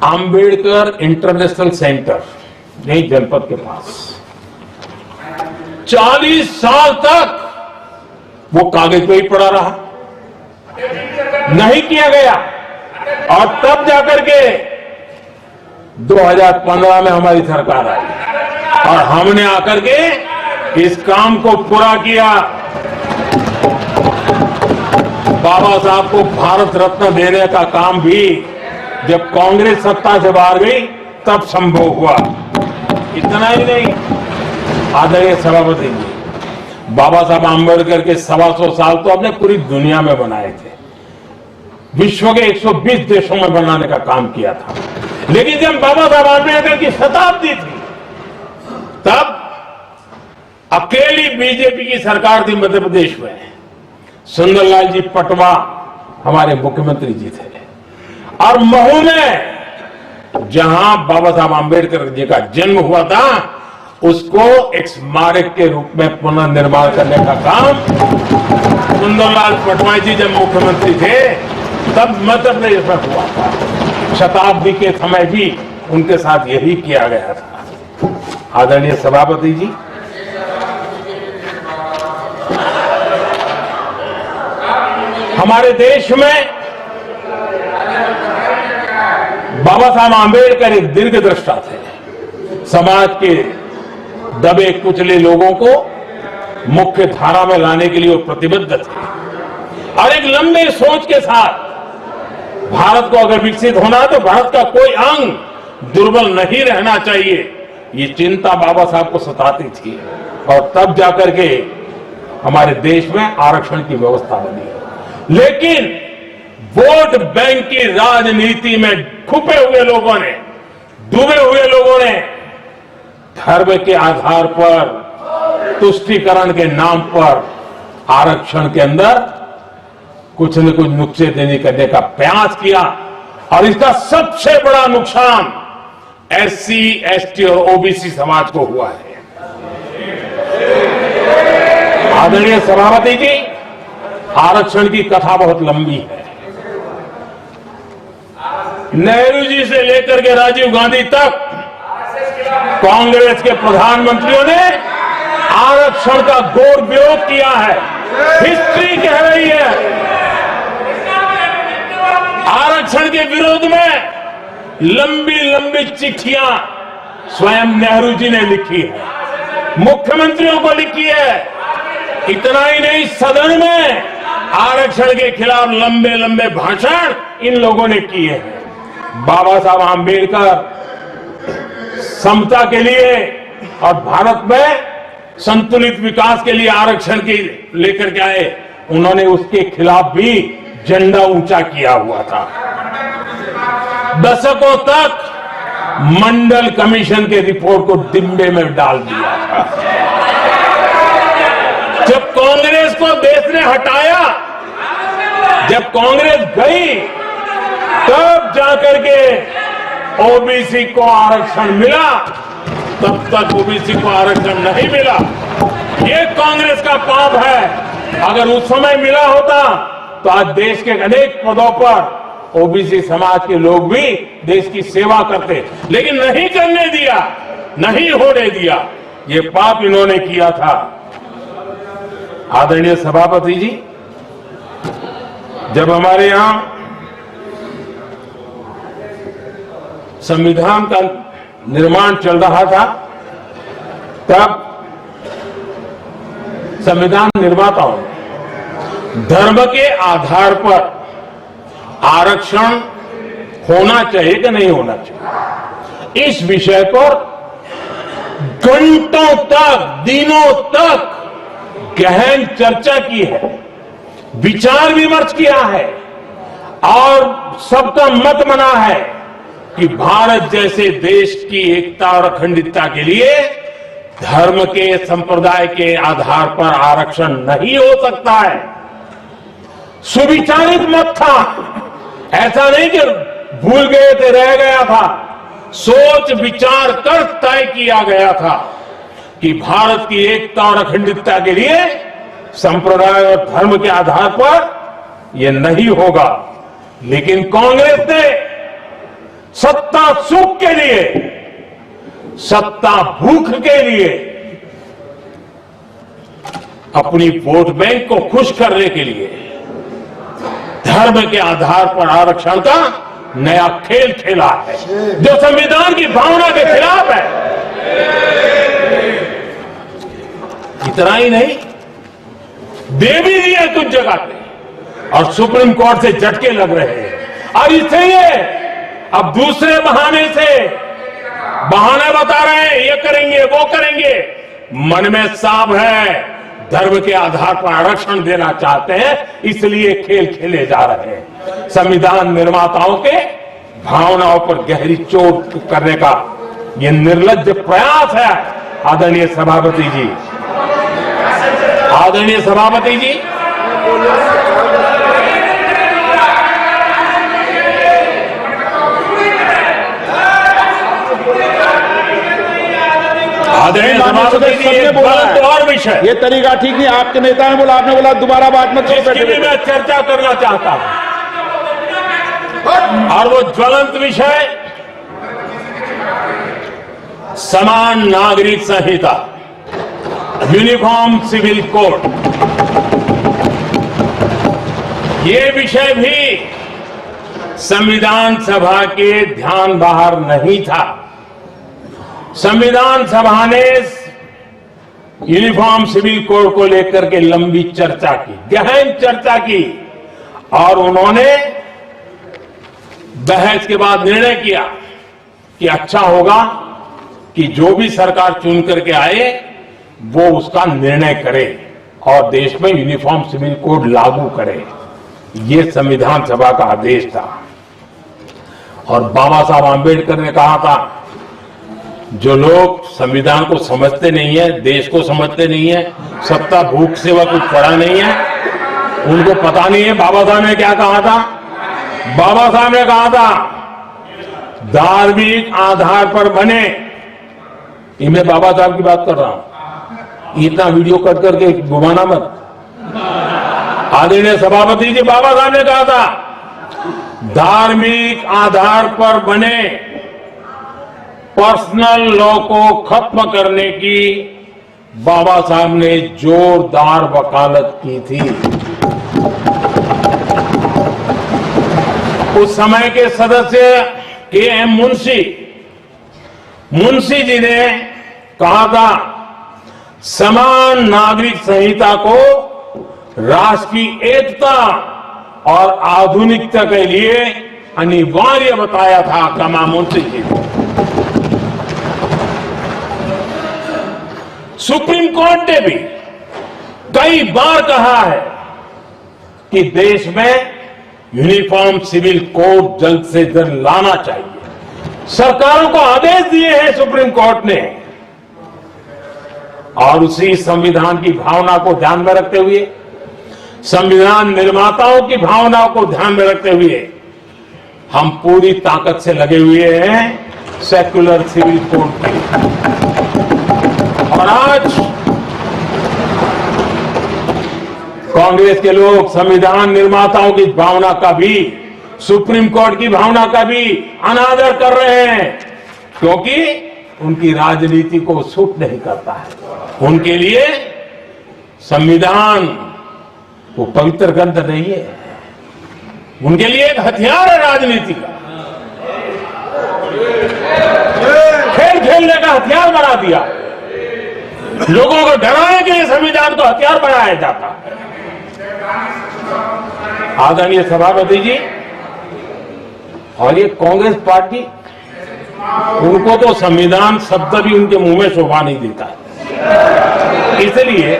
आंबेडकर इंटरनेशनल सेंटर यही जनपद के पास 40 साल तक वो कागज पे ही पड़ा रहा, नहीं किया गया। और तब जाकर के 2015 में हमारी सरकार आई और हमने आकर के इस काम को पूरा किया। बाबा साहब को भारत रत्न देने का काम भी जब कांग्रेस सत्ता से बाहर गई तब संभव हुआ। इतना ही नहीं, आदरणीय सभापति जी, बाबा साहब आंबेडकर के 125 साल तो आपने पूरी दुनिया में बनाए थे, विश्व के 120 देशों में बनाने का काम किया था। लेकिन जब बाबा साहब आंबेडकर की शताब्दी थी तब अकेली बीजेपी की सरकार थी मध्य प्रदेश में। सुंदरलाल जी पटवा हमारे मुख्यमंत्री जी थे और महू में जहां बाबा साहब आंबेडकर जी का जन्म हुआ था उसको एक स्मारक के रूप में पुनर्निर्माण करने का काम सुंदरलाल पटवाई जी जब मुख्यमंत्री थे तब मध्य प्रदेश में हुआ था। शताब्दी के समय भी उनके साथ यही किया गया था। आदरणीय सभापति जी, हमारे देश में बाबा साहब आंबेडकर एक दीर्घदृष्टा थे। समाज के दबे कुचले लोगों को मुख्य धारा में लाने के लिए वो प्रतिबद्ध थे और एक लंबे सोच के साथ भारत को अगर विकसित होना है तो भारत का कोई अंग दुर्बल नहीं रहना चाहिए, ये चिंता बाबा साहब को सताती थी और तब जाकर के हमारे देश में आरक्षण की व्यवस्था बनी। लेकिन वोट बैंक की राजनीति में छुपे हुए लोगों ने, डूबे हुए लोगों ने धर्म के आधार पर तुष्टीकरण के नाम पर आरक्षण के अंदर कुछ न कुछ नुक्सेदेनी करने का प्रयास किया और इसका सबसे बड़ा नुकसान एससी, एसटी और ओबीसी समाज को हुआ है। आदरणीय सभापति जी, आरक्षण की कथा बहुत लंबी है। नेहरू जी से लेकर के राजीव गांधी तक कांग्रेस के प्रधानमंत्रियों ने आरक्षण का घोर विरोध किया है। हिस्ट्री कह रही है आरक्षण के विरोध में लंबी लंबी चिट्ठियां स्वयं नेहरू जी ने लिखी है, मुख्यमंत्रियों को लिखी है। इतना ही नहीं, सदन में आरक्षण के खिलाफ लंबे लंबे भाषण इन लोगों ने किए हैं। बाबा साहब आंबेडकर समता के लिए और भारत में संतुलित विकास के लिए आरक्षण की लेकर के आए, उन्होंने उसके खिलाफ भी झंडा ऊंचा किया हुआ था। दशकों तक मंडल कमीशन के रिपोर्ट को डिब्बे में डाल दिया था। जब कांग्रेस को देश ने हटाया, जब कांग्रेस गई, तब जाकर के ओबीसी को आरक्षण मिला, तब तक ओबीसी को आरक्षण नहीं मिला। ये कांग्रेस का पाप है। अगर उस समय मिला होता तो आज देश के अनेक पदों पर ओबीसी समाज के लोग भी देश की सेवा करते, लेकिन नहीं करने दिया, नहीं होने दिया। ये पाप इन्होंने किया था। आदरणीय सभापति जी, जब हमारे यहां संविधान का निर्माण चल रहा था, तब संविधान निर्माताओं ने धर्म के आधार पर आरक्षण होना चाहिए कि नहीं होना चाहिए, इस विषय पर घंटों तक, दिनों तक गहन चर्चा की है, विचार विमर्श किया है और सबका मत बना है कि भारत जैसे देश की एकता और अखंडता के लिए धर्म के, संप्रदाय के आधार पर आरक्षण नहीं हो सकता है। सुविचारित मत था, ऐसा नहीं कि भूल गए थे, रह गया था। सोच विचार कर तय किया गया था कि भारत की एकता और अखंडता के लिए संप्रदाय और धर्म के आधार पर यह नहीं होगा। लेकिन कांग्रेस ने सत्ता सुख के लिए, सत्ता भूख के लिए, अपनी वोट बैंक को खुश करने के लिए धर्म के आधार पर आरक्षण का नया खेल खेला है जो संविधान की भावना के खिलाफ है। इतना ही नहीं, दे भी दिया कुछ जगह पे और सुप्रीम कोर्ट से झटके लग रहे हैं। और इसलिए अब दूसरे बहाने से बहाने बता रहे हैं, ये करेंगे वो करेंगे। मन में साफ है, धर्म के आधार पर आरक्षण देना चाहते हैं, इसलिए खेल खेले जा रहे हैं। संविधान निर्माताओं के भावनाओं पर गहरी चोट करने का ये निर्लज्ज प्रयास है। आदरणीय सभापति जी, आदरणीय सभापति जी, आदरणीय सभापति जी, एक गलत और विषय, ये तरीका ठीक नहीं। आपके नेता ने बोला, आपने बोला दोबारा बात मत करो। इसकी भी मैं चर्चा करना चाहता हूं और वो ज्वलंत विषय समान नागरिक संहिता, यूनिफॉर्म सिविल कोड। ये विषय भी संविधान सभा के ध्यान बाहर नहीं था। संविधान सभा ने यूनिफॉर्म सिविल कोड को लेकर के लंबी चर्चा की, गहन चर्चा की और उन्होंने बहस के बाद निर्णय किया कि अच्छा होगा कि जो भी सरकार चुन करके आए वो उसका निर्णय करे और देश में यूनिफॉर्म सिविल कोड लागू करे। ये संविधान सभा का आदेश था। और बाबा साहब आंबेडकर ने कहा था, जो लोग संविधान को समझते नहीं है, देश को समझते नहीं है, सत्ता भूख सेवा कुछ पड़ा नहीं है, उनको पता नहीं है बाबा साहब ने क्या कहा था। बाबा साहब ने कहा था, धार्मिक आधार पर बने, ये मैं बाबा साहब की बात कर रहा हूं, इतना वीडियो कट करके घुमाना मत। आदरणीय सभापति जी, बाबा साहब ने कहा था, धार्मिक आधार पर बने पर्सनल लॉ को खत्म करने की बाबा साहब ने जोरदार वकालत की थी। उस समय के सदस्य के.एम. मुंशी जी ने कहा था, समान नागरिक संहिता को राष्ट्र की एकता और आधुनिकता के लिए अनिवार्य बताया था। कमा मुंशी जी ने। सुप्रीम कोर्ट ने भी कई बार कहा है कि देश में यूनिफॉर्म सिविल कोड जल्द से जल्द लाना चाहिए। सरकारों को आदेश दिए हैं सुप्रीम कोर्ट ने। और उसी संविधान की भावना को ध्यान में रखते हुए, संविधान निर्माताओं की भावनाओं को ध्यान में रखते हुए हम पूरी ताकत से लगे हुए हैं सेक्युलर सिविल कोड के। और आज कांग्रेस के लोग संविधान निर्माताओं की भावना का भी, सुप्रीम कोर्ट की भावना का भी अनादर कर रहे हैं, क्योंकि उनकी राजनीति को सूट नहीं करता है। उनके लिए संविधान वो पवित्र ग्रंथ नहीं है, उनके लिए एक हथियार है राजनीति का। खेल खेलने का हथियार बना दिया। लोगों को डराने के लिए संविधान को हथियार बनाया जाता है। आदरणीय सभापति जी, और ये कांग्रेस पार्टी, उनको तो संविधान शब्द भी उनके मुंह में शोभा नहीं देता है। इसलिए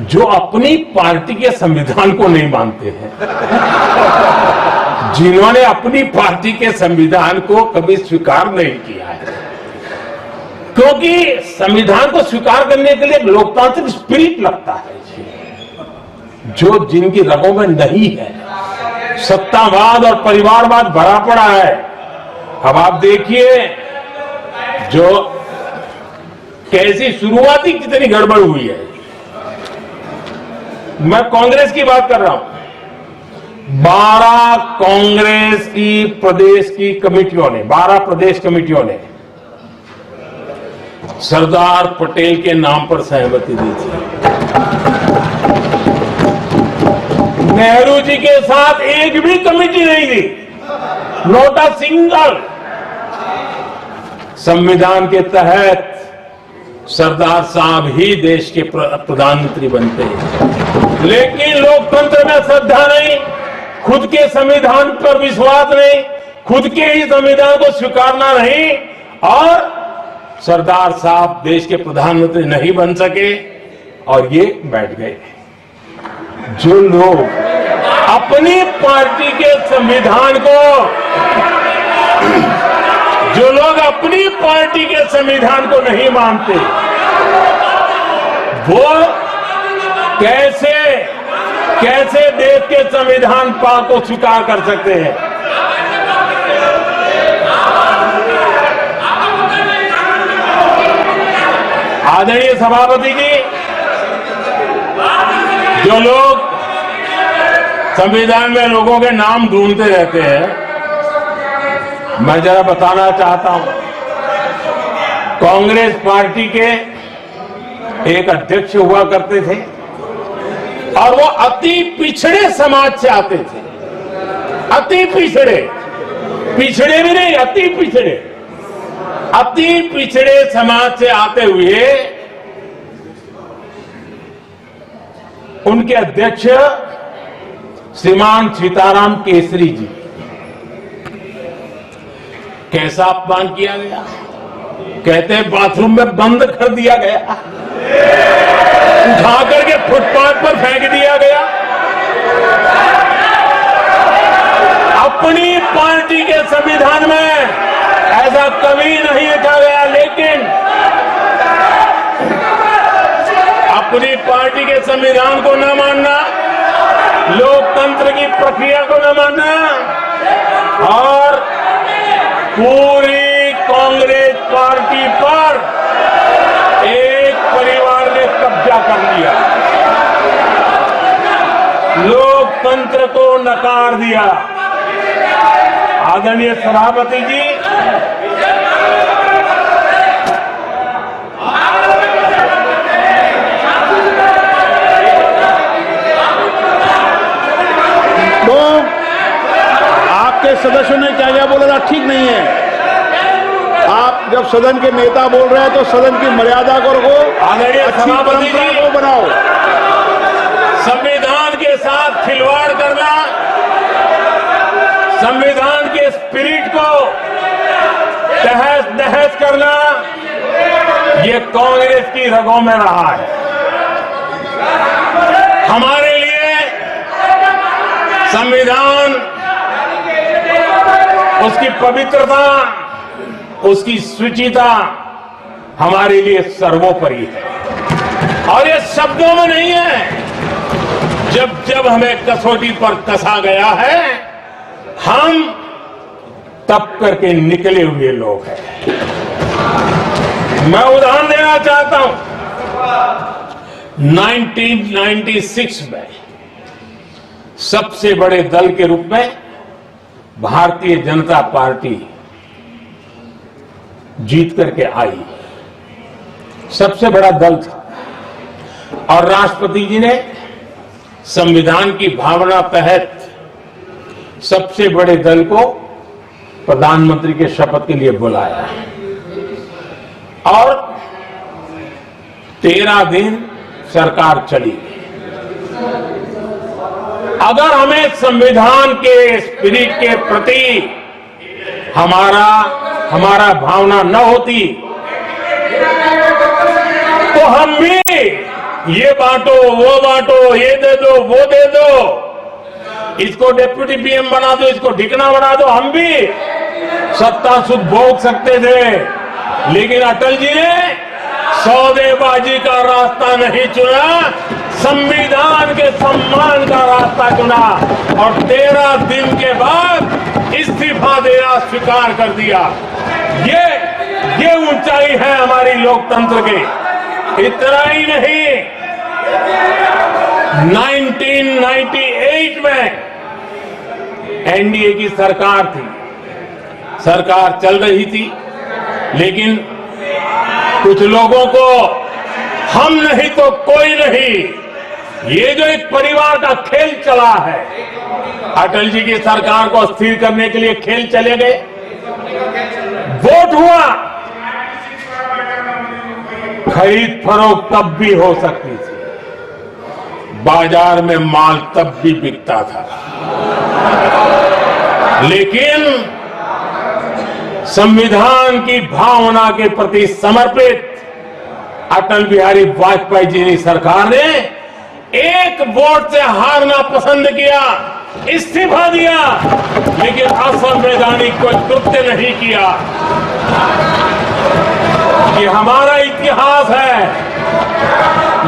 जो अपनी पार्टी के संविधान को नहीं मानते हैं, जिन्होंने अपनी पार्टी के संविधान को कभी स्वीकार नहीं किया है, क्योंकि संविधान को स्वीकार करने के लिए लोकतांत्रिक स्पिरिट लगता है, जो जिनकी रगों में नहीं है। सत्तावाद और परिवारवाद भरा पड़ा है। अब आप देखिए जो कैसी शुरुआती कितनी गड़बड़ हुई है। मैं कांग्रेस की बात कर रहा हूं। 12 कांग्रेस की प्रदेश की कमेटियों ने, 12 प्रदेश कमेटियों ने सरदार पटेल के नाम पर सहमति दी थी। नेहरू जी के साथ एक भी कमेटी नहीं थी, नॉट अ सिंगल। संविधान के तहत सरदार साहब ही देश के प्रधानमंत्री बनते हैं, लेकिन लोकतंत्र में श्रद्धा नहीं, खुद के संविधान पर विश्वास नहीं, खुद के ही संविधान को स्वीकारना नहीं, और सरदार साहब देश के प्रधानमंत्री नहीं बन सके और ये बैठ गए। जो लोग अपनी पार्टी के संविधान को, जो लोग अपनी पार्टी के संविधान को नहीं मानते, वो कैसे देश के संविधान को स्वीकार कर सकते हैं? आदरणीय सभापति जी, जो लोग संविधान में लोगों के नाम ढूंढते रहते हैं, मैं जरा बताना चाहता हूं, कांग्रेस पार्टी के एक अध्यक्ष हुआ करते थे और वो अति पिछड़े समाज से आते थे। अति पिछड़े, पिछड़े भी नहीं, अति पिछड़े, अति पिछड़े समाज से आते हुए उनके अध्यक्ष श्रीमान सीताराम केसरी जी, कैसा अपमान किया गया, कहते हैं बाथरूम में बंद कर दिया गया, उठा करके फुटपाथ पर फेंक दिया गया। अपनी पार्टी के संविधान में ऐसा कभी नहीं लिखा गया, लेकिन अपनी पार्टी के संविधान को न मानना, लोकतंत्र की प्रक्रिया को न मानना, और पूरी कांग्रेस पार्टी पर एक परिवार ने कब्जा कर लिया, लोकतंत्र को नकार दिया। आदरणीय सभापति जी, तो आपके सदस्यों ने क्या क्या बोला था, ठीक नहीं है। आप जब सदन के नेता बोल रहे हैं तो सदन की मर्यादा को रखो, आदरणीय अच्छी सभापति परंपरा जी, को बनाओ। संविधान के साथ खिलवाड़ करना, संविधान के स्पिरिट को तहस नहस करना, ये कांग्रेस की रगों में रहा है। हमारे लिए संविधान, उसकी पवित्रता, उसकी शुचिता हमारे लिए सर्वोपरि है, और ये शब्दों में नहीं है। जब जब हमें कसौटी पर कसा गया है, हम तप करके निकले हुए लोग हैं। मैं उदाहरण देना चाहता हूं, 1996 में सबसे बड़े दल के रूप में भारतीय जनता पार्टी जीत करके आई, सबसे बड़ा दल था, और राष्ट्रपति जी ने संविधान की भावना तहत सबसे बड़े दल को प्रधानमंत्री के शपथ के लिए बुलाया, और 13 दिन सरकार चली। अगर हमें संविधान के स्पिरिट के प्रति हमारा भावना न होती, तो हम भी ये बांटो, वो बांटो, ये दे दो, वो दे दो, इसको डिप्टी पीएम बना दो, इसको ढिकना बना दो, हम भी सत्ता सुख भोग सकते थे। लेकिन अटल जी ने सौदेबाजी का रास्ता नहीं चुना, संविधान के सम्मान का रास्ता चुना, और 13 दिन के बाद इस्तीफा देना स्वीकार कर दिया। ये ऊंचाई है हमारी लोकतंत्र की। इतना ही नहीं, 1998 में एनडीए की सरकार थी, सरकार चल रही थी, लेकिन कुछ लोगों को हम नहीं तो कोई नहीं, ये जो एक परिवार का खेल चला है, अटल जी की सरकार को अस्थिर करने के लिए खेल चले गए, वोट हुआ, खरीद फरोख्त तब भी हो सकती थी, बाजार में माल तब भी बिकता था, लेकिन संविधान की भावना के प्रति समर्पित अटल बिहारी वाजपेयी जी की सरकार ने एक वोट से हारना पसंद किया, इस्तीफा दिया, लेकिन असंवैधानिक कोई कृत्य नहीं किया। ये हमारा इतिहास है,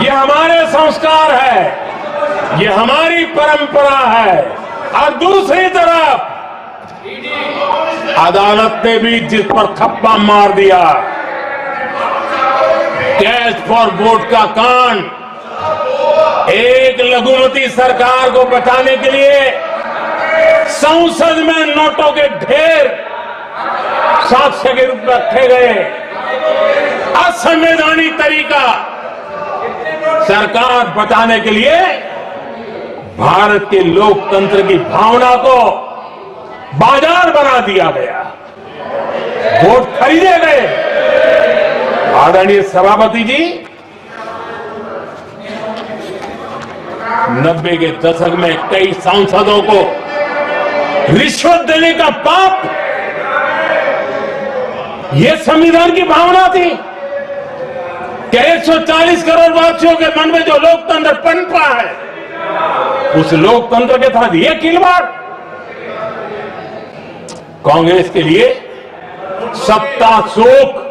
ये हमारे संस्कार है, ये हमारी परंपरा है। और दूसरी तरफ अदालत ने भी जिस पर थप्पा मार दिया, कैश फॉर वोट का कांड, एक लघुमती सरकार को बचाने के लिए संसद में नोटों के ढेर साक्ष्य के रूप में रखे गए, असंवैधानिक तरीका। सरकार बचाने के लिए भारत के लोकतंत्र की भावना को बाजार बना दिया गया, वोट खरीदे गए। आदरणीय सभापति जी, 90 के दशक में कई सांसदों को रिश्वत देने का पाप, ये संविधान की भावना थी। क्या 140 करोड़ वासियों के मन में जो लोकतंत्र पनपा है, उस लोकतंत्र के साथ ये खिलवाड़? कांग्रेस के लिए सत्ता शोक,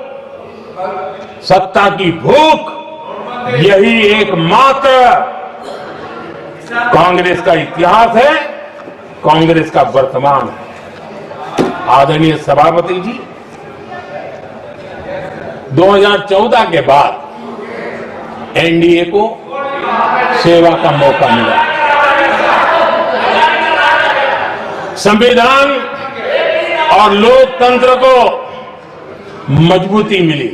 सत्ता की भूख, यही एकमात्र कांग्रेस का इतिहास है, कांग्रेस का वर्तमान है। आदरणीय सभापति जी, 2014 के बाद एनडीए को सेवा का मौका मिला, संविधान और लोकतंत्र को मजबूती मिली।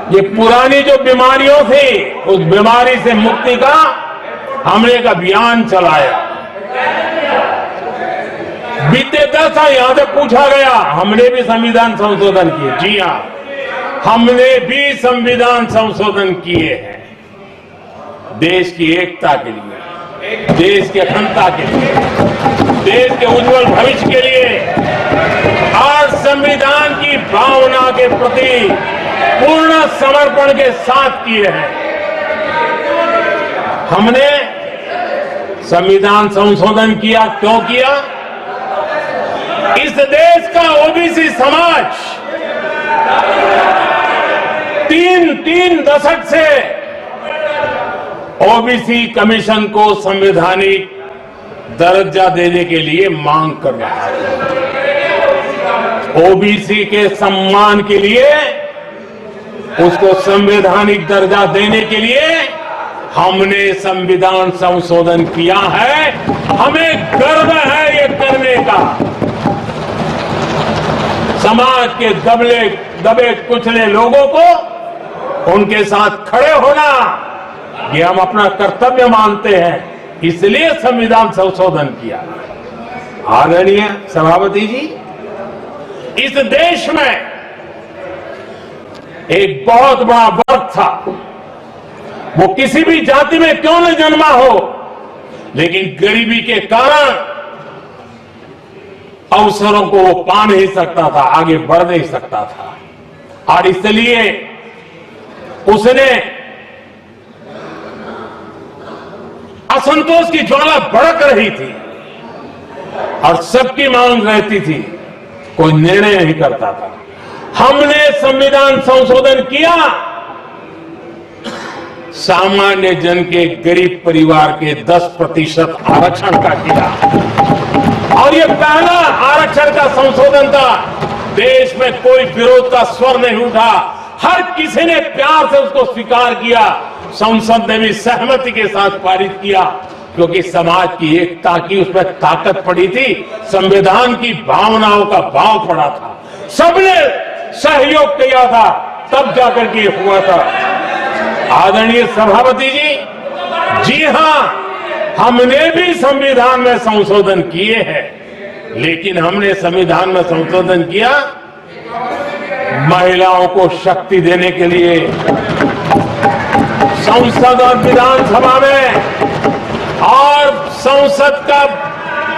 ये पुरानी जो बीमारियों थी, उस बीमारी से मुक्ति का हमने एक अभियान चलाया। बीते 10 साल यहां से पूछा गया, हमने भी संविधान संशोधन किए। जी हां, हमने भी संविधान संशोधन किए हैं, देश की एकता के लिए, देश की अखंडता के लिए, देश के उज्जवल भविष्य के लिए और संविधान की भावना के प्रति पूर्ण समर्पण के साथ किए हैं। हमने संविधान संशोधन किया, क्यों किया? इस देश का ओबीसी समाज तीन दशक से ओबीसी कमीशन को संवैधानिक दर्जा देने के लिए मांग कर रहा है। ओबीसी के सम्मान के लिए, उसको संवैधानिक दर्जा देने के लिए हमने संविधान संशोधन किया है। हमें गर्व है ये करने का। समाज के दबे कुचले लोगों को उनके साथ खड़े होना, ये हम अपना कर्तव्य मानते हैं, इसलिए संविधान संशोधन किया। आदरणीय सभापति जी, इस देश में एक बहुत बड़ा वर्ग था, वो किसी भी जाति में क्यों न जन्मा हो, लेकिन गरीबी के कारण अवसरों को वो पा नहीं सकता था, आगे बढ़ नहीं सकता था, और इसलिए उसने असंतोष की ज्वाला भड़क रही थी और सबकी मांग रहती थी, कोई निर्णय नहीं करता था। हमने संविधान संशोधन किया, सामान्य जन के गरीब परिवार के 10% आरक्षण का किया, और ये पहला आरक्षण का संशोधन था। देश में कोई विरोध का स्वर नहीं उठा, हर किसी ने प्यार से उसको स्वीकार किया। संसद ने भी सहमति के साथ पारित किया, क्योंकि समाज की एकता की उसमें ताकत पड़ी थी, संविधान की भावनाओं का भाव पड़ा था, सबने सहयोग किया था, तब जाकर के हुआ था। आदरणीय सभापति जी हां, हमने भी संविधान में संशोधन किए हैं, लेकिन हमने संविधान में संशोधन किया महिलाओं को शक्ति देने के लिए। संसद और विधानसभा में और संसद का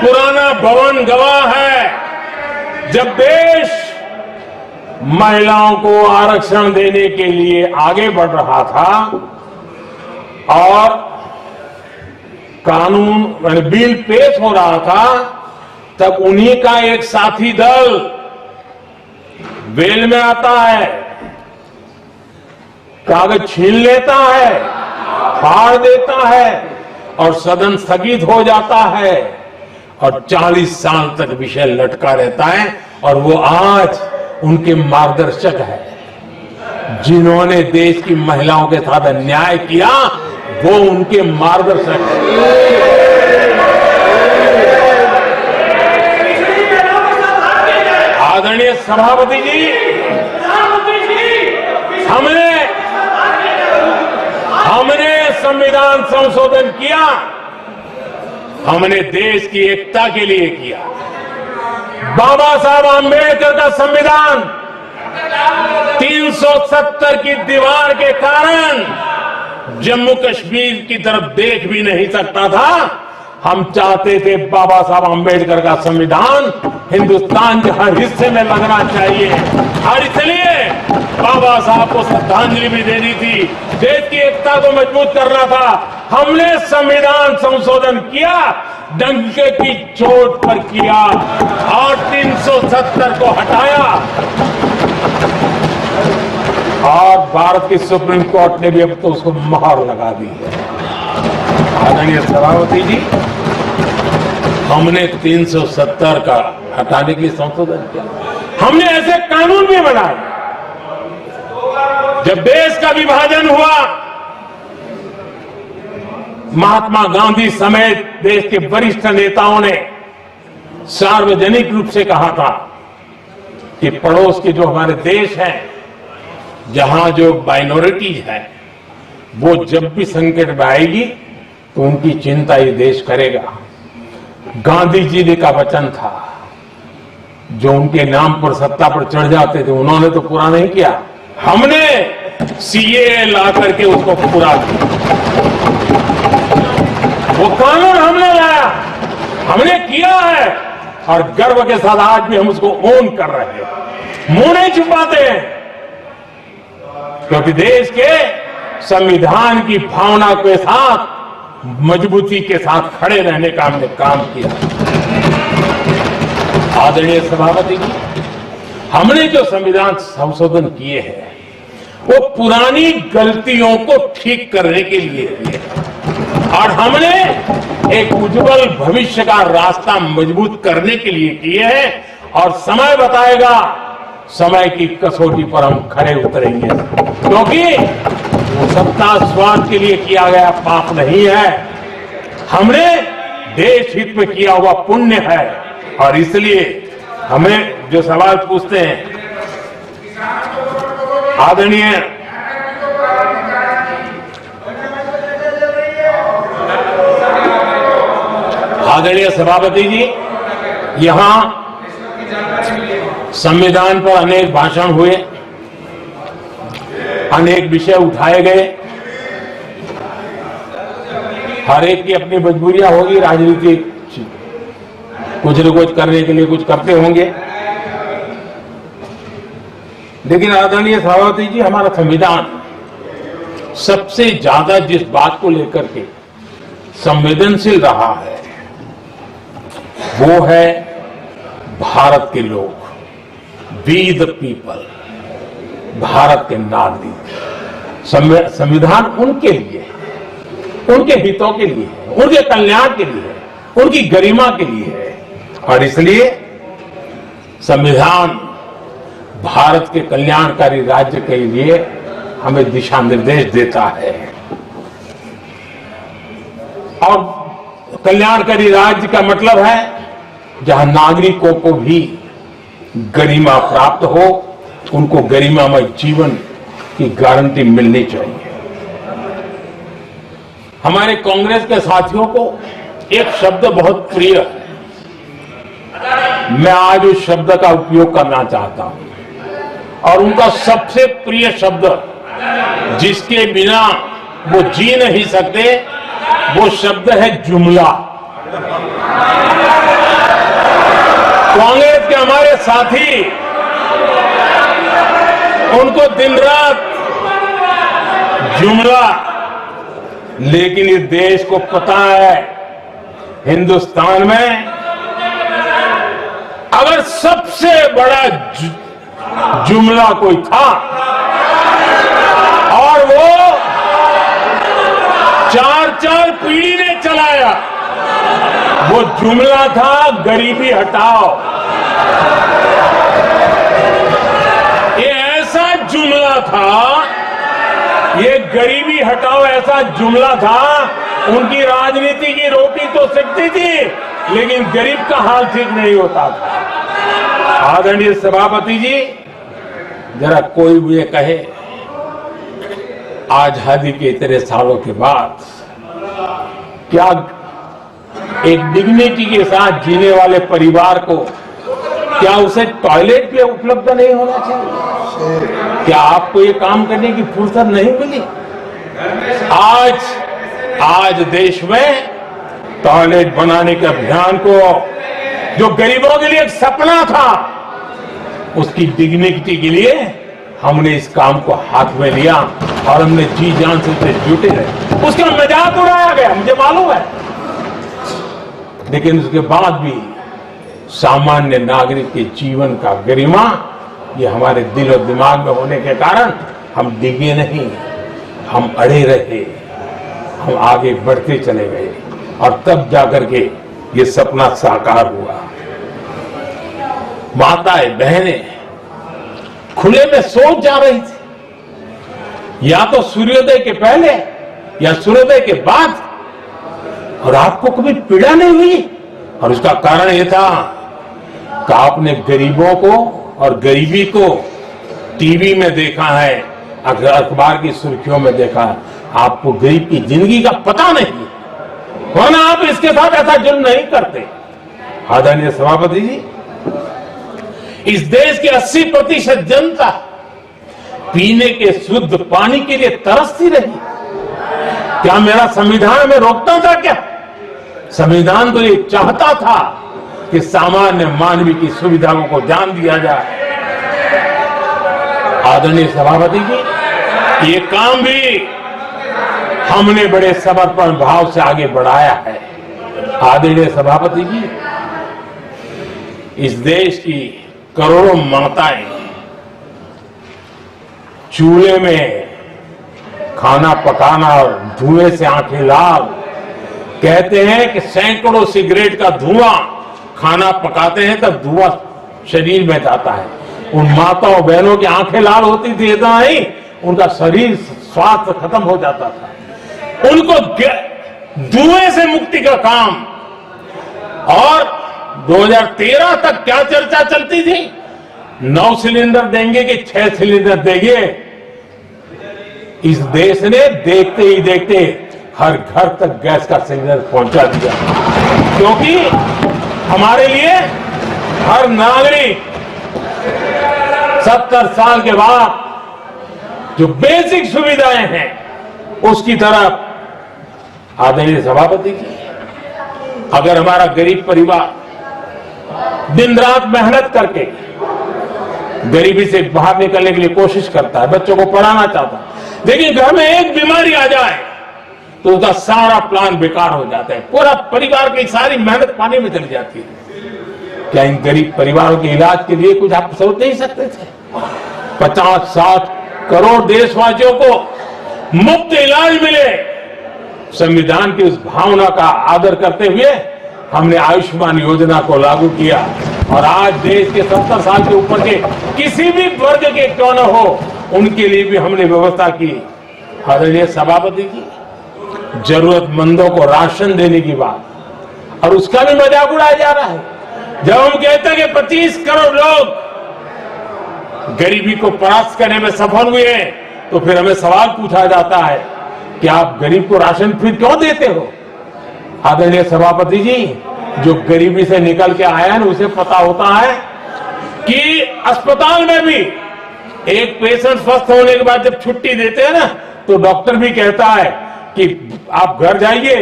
पुराना भवन गवाह है, जब देश महिलाओं को आरक्षण देने के लिए आगे बढ़ रहा था और कानून बिल पेश हो रहा था, तब उन्हीं का एक साथी दल वेल में आता है, कागज छीन लेता है, फाड़ देता है और सदन स्थगित हो जाता है और 40 साल तक विषय लटका रहता है। और वो आज उनके मार्गदर्शक है, जिन्होंने देश की महिलाओं के साथ अन्याय किया, वो उनके मार्गदर्शक है। आदरणीय सभापति जी, हमने संविधान संशोधन किया, हमने देश की एकता के लिए किया। बाबा साहब आंबेडकर का संविधान 370 की दीवार के कारण जम्मू कश्मीर की तरफ देख भी नहीं सकता था। हम चाहते थे बाबा साहब आंबेडकर का संविधान हिंदुस्तान के हर हिस्से में लगना चाहिए, और इसलिए बाबा साहब को श्रद्धांजलि भी देनी थी, देश की एकता को मजबूत करना था। हमने संविधान संशोधन किया, डंके की चोट पर किया और 370 को हटाया, और भारत की सुप्रीम कोर्ट ने भी अब तो उसको मोहर लगा दी है। आदरणीय सभापति जी, हमने 370 का हटाने के लिए संशोधन किया। हमने ऐसे कानून भी बनाए। जब देश का विभाजन हुआ, महात्मा गांधी समेत देश के वरिष्ठ नेताओं ने सार्वजनिक रूप से कहा था कि पड़ोस के जो हमारे देश हैं, जहां जो माइनॉरिटीज है, वो जब भी संकट में आएगी तो उनकी चिंता ये देश करेगा। गांधी जी ने का वचन था, जो उनके नाम पर सत्ता पर चढ़ जाते थे उन्होंने तो पूरा नहीं किया, हमने सीएए ला करके उसको पूरा किया। वो कानून हमने लाया, हमने किया है, और गर्व के साथ आज भी हम उसको ओन कर रहे हैं, मुंह नहीं छुपाते हैं, क्योंकि देश के संविधान की भावना के साथ मजबूती के साथ खड़े रहने का हमने काम किया। आदरणीय सभापति जी, हमने जो संविधान संशोधन किए हैं, वो पुरानी गलतियों को ठीक करने के लिए किए, और हमने एक उज्जवल भविष्य का रास्ता मजबूत करने के लिए किए हैं। और समय बताएगा, समय की कसौटी पर हम खड़े उतरेंगे, क्योंकि वो सत्ता स्वार्थ के लिए किया गया पाप नहीं है, हमने देश हित में किया हुआ पुण्य है। और इसलिए हमें जो सवाल पूछते हैं, आदरणीय सभापति जी, यहां संविधान पर अनेक भाषण हुए, अनेक विषय उठाए गए, हर एक की अपनी मजबूरियां होगी, राजनीति कुछ न कुछ करने के लिए कुछ करते होंगे, लेकिन आदरणीय सभापति जी, हमारा संविधान सबसे ज्यादा जिस बात को लेकर के संवेदनशील रहा है, वो है भारत के लोग, वी द पीपल, भारत के नागरिक। संविधान उनके लिए है, उनके हितों के लिए है, उनके कल्याण के लिए है, उनकी गरिमा के लिए है, और इसलिए संविधान भारत के कल्याणकारी राज्य के लिए हमें दिशा निर्देश देता है। और कल्याणकारी राज्य का मतलब है जहां नागरिकों को भी गरिमा प्राप्त हो, उनको गरिमामय जीवन की गारंटी मिलनी चाहिए। हमारे कांग्रेस के साथियों को एक शब्द बहुत प्रिय है। मैं आज उस शब्द का उपयोग करना चाहता हूं और उनका सबसे प्रिय शब्द जिसके बिना वो जी नहीं सकते वो शब्द है जुमला। कांग्रेस के हमारे साथी उनको दिन रात जुमला, लेकिन इस देश को पता है हिंदुस्तान में अगर सबसे बड़ा जुमला कोई था और वो 4 पीढ़ी ने चलाया, वो जुमला था गरीबी हटाओ। ये ऐसा जुमला था, ये गरीबी हटाओ ऐसा जुमला था। उनकी राजनीति की रोटी तो सिकती थी लेकिन गरीब का हाल ठीक नहीं होता था। आदरणीय सभापति जी, जरा कोई मुझे कहे आजादी के इतने सालों के बाद क्या एक डिग्निटी के साथ जीने वाले परिवार को क्या उसे टॉयलेट पे उपलब्ध नहीं होना चाहिए? क्या आपको ये काम करने की फुर्सत नहीं मिली? आज देश में टॉयलेट बनाने के अभियान को जो गरीबों के लिए एक सपना था, उसकी डिग्निटी के लिए हमने इस काम को हाथ में लिया और हमने जी जान से जुटे रहे। उसका मजाक उड़ाया गया, मुझे मालूम है, लेकिन उसके बाद भी सामान्य नागरिक के जीवन का गरिमा ये हमारे दिल और दिमाग में होने के कारण हम डिगे नहीं, हम अड़े रहे, हम आगे बढ़ते चले गए और तब जाकर के ये सपना साकार हुआ। माताएं बहनें खुले में सोच जा रही थी, या तो सूर्योदय के पहले या सूर्योदय के बाद, और आपको कभी पीड़ा नहीं हुई। और उसका कारण यह था कि आपने गरीबों को और गरीबी को टीवी में देखा है, अखबार की सुर्खियों में देखा है, आपको गरीब की जिंदगी का पता नहीं, वरना आप इसके साथ ऐसा जुल्म नहीं करते। आदरणीय सभापति जी, इस देश की 80% जनता पीने के शुद्ध पानी के लिए तरसती रही। क्या मेरा संविधान हमें रोकता था? क्या संविधान तो ये चाहता था कि सामान्य मानवीय की सुविधाओं को ध्यान दिया जाए। आदरणीय सभापति जी, ये काम भी हमने बड़े समर्पण भाव से आगे बढ़ाया है। आदरणीय सभापति जी, इस देश की करोड़ों माताएं चूल्हे में खाना पकाना और धुएं से आंखें लाल, कहते हैं कि सैकड़ों सिगरेट का धुआं खाना पकाते हैं तब धुआं शरीर में जाता है। उन माताओं बहनों की आंखें लाल होती थी, इतना ही उनका शरीर स्वास्थ्य खत्म हो जाता था। उनको धुएं से मुक्ति का काम, और 2013 तक क्या चर्चा चलती थी, 9 सिलेंडर देंगे कि 6 सिलेंडर देंगे। इस देश ने देखते ही देखते हर घर तक गैस का सिलेंडर पहुंचा दिया, क्योंकि हमारे लिए हर नागरिक 70 साल के बाद जो बेसिक सुविधाएं हैं उसकी तरफ। आदरणीय सभापति जी, अगर हमारा गरीब परिवार दिन रात मेहनत करके गरीबी से बाहर निकलने के लिए कोशिश करता है, बच्चों को पढ़ाना चाहता है, लेकिन घर में एक बीमारी आ जाए तो उसका सारा प्लान बेकार हो जाता है, पूरा परिवार की सारी मेहनत पानी में चली जाती है। क्या इन गरीब परिवारों के इलाज के लिए कुछ आप सोच नहीं सकते थे? 50-60 करोड़ देशवासियों को मुफ्त इलाज मिले। संविधान की उस भावना का आदर करते हुए हमने आयुष्मान योजना को लागू किया, और आज देश के 70 साल के ऊपर के किसी भी वर्ग के क्यों न हो, उनके लिए भी हमने व्यवस्था की। आदरणीय सभापति जी, जरूरतमंदों को राशन देने की बात, और उसका भी मजाक उड़ाया जा रहा है। जब हम कहते हैं कि 25 करोड़ लोग गरीबी को परास्त करने में सफल हुए, तो फिर हमें सवाल पूछा जाता है कि आप गरीब को राशन फ्री क्यों देते हो? आदरणीय सभापति जी, जो गरीबी से निकल के आया है उसे पता होता है कि अस्पताल में भी एक पेशेंट स्वस्थ होने के बाद जब छुट्टी देते हैं ना, तो डॉक्टर भी कहता है कि आप घर जाइए,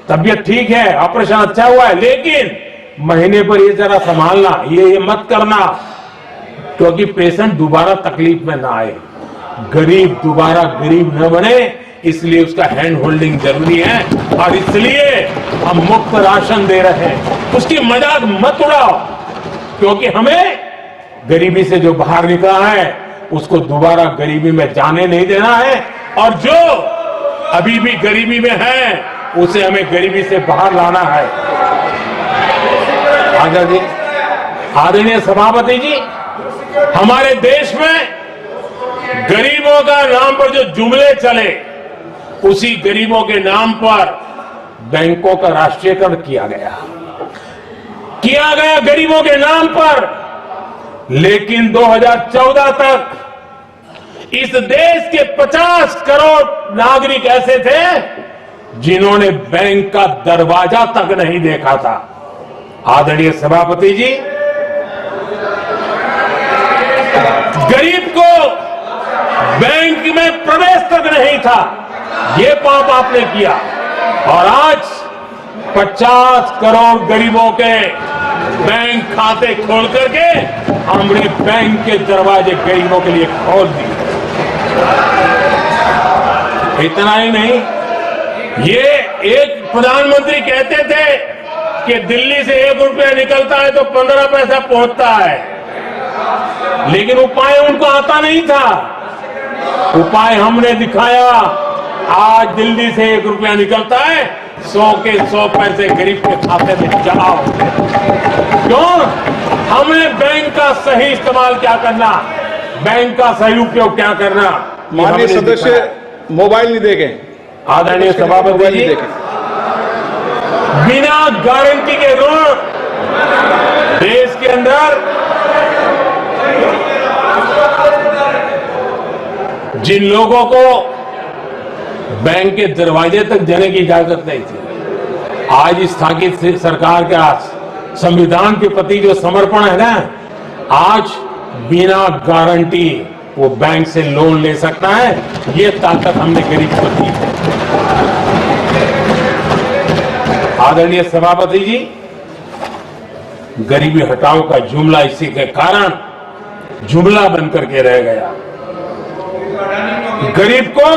तबीयत ठीक है, ऑपरेशन अच्छा हुआ है, लेकिन महीने पर ये जरा संभालना, ये मत करना, क्योंकि पेशेंट दोबारा तकलीफ में ना आए, गरीब दोबारा गरीब न बने, इसलिए उसका हैंड होल्डिंग जरूरी है। और इसलिए हम मुफ्त राशन दे रहे हैं। उसकी मजाक मत उड़ाओ, क्योंकि हमें गरीबी से जो बाहर निकला है उसको दोबारा गरीबी में जाने नहीं देना है, और जो अभी भी गरीबी में है उसे हमें गरीबी से बाहर लाना है। आदरणीय सभापति जी, हमारे देश में गरीबों का नाम पर जो जुमले चले, उसी गरीबों के नाम पर बैंकों का राष्ट्रीयकरण किया गया गरीबों के नाम पर। लेकिन 2014 तक इस देश के 50 करोड़ नागरिक ऐसे थे जिन्होंने बैंक का दरवाजा तक नहीं देखा था। आदरणीय सभापति जी, गरीब को बैंक में प्रवेश तक नहीं था, ये पाप आपने किया, और आज 50 करोड़ गरीबों के बैंक खाते खोल करके हमने बैंक के दरवाजे गरीबों के लिए खोल दिए। इतना ही नहीं, ये एक प्रधानमंत्री कहते थे कि दिल्ली से 1 रुपया निकलता है तो 15 पैसा पहुंचता है, लेकिन उपाय उनको आता नहीं था। उपाय हमने दिखाया। आज दिल्ली से 1 रुपया निकलता है, 100 के 100 पैसे गरीब के खाते में जमा होते हैं। क्यों? हमें बैंक का सही इस्तेमाल क्या करना, बैंक का सही उपयोग क्या करना। माननीय सदस्य मोबाइल नहीं देखें। आदरणीय सभापति जी, बिना गारंटी के ऋण देश के अंदर जिन लोगों को बैंक के दरवाजे तक जाने की इजाजत नहीं थी, आज स्थापित सरकार का संविधान के प्रति जो समर्पण है ना, आज बिना गारंटी वो बैंक से लोन ले सकता है। ये ताकत हमने गरीब को दी है। आदरणीय सभापति जी, गरीबी हटाओ का जुमला इसी के कारण जुमला बनकर के रह गया। गरीब को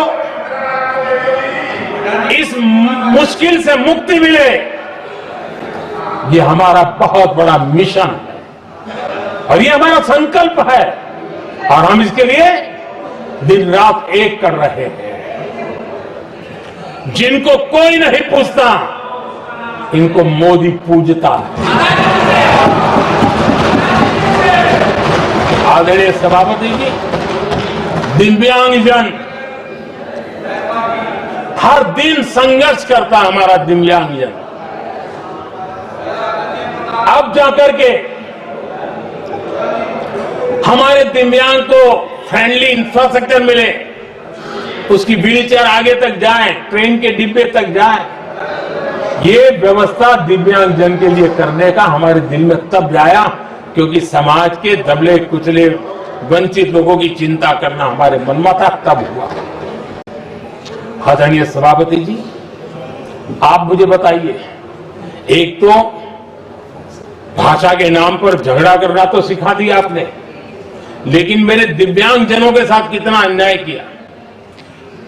इस मुश्किल से मुक्ति मिले, ये हमारा बहुत बड़ा मिशन है और ये हमारा संकल्प है, और हम इसके लिए दिन रात एक कर रहे हैं। जिनको कोई नहीं पूछता, इनको मोदी पूजता है। आदरणीय सभापति जी, दिव्यांगजन हर दिन संघर्ष करता हमारा दिव्यांगजन, अब जाकर के हमारे दिव्यांग को फ्रेंडली इंफ्रास्ट्रक्चर मिले, उसकी व्हीलचेयर आगे तक जाए, ट्रेन के डिब्बे तक जाए। ये व्यवस्था दिव्यांगजन के लिए करने का हमारे दिल में तब आया क्योंकि समाज के दबले कुचले वंचित लोगों की चिंता करना हमारे मन में था, तब हुआ। आदरणीय सभापति जी, आप मुझे बताइए, एक तो भाषा के नाम पर झगड़ा करना तो सिखा दिया आपने, लेकिन मेरे दिव्यांगजनों के साथ कितना अन्याय किया।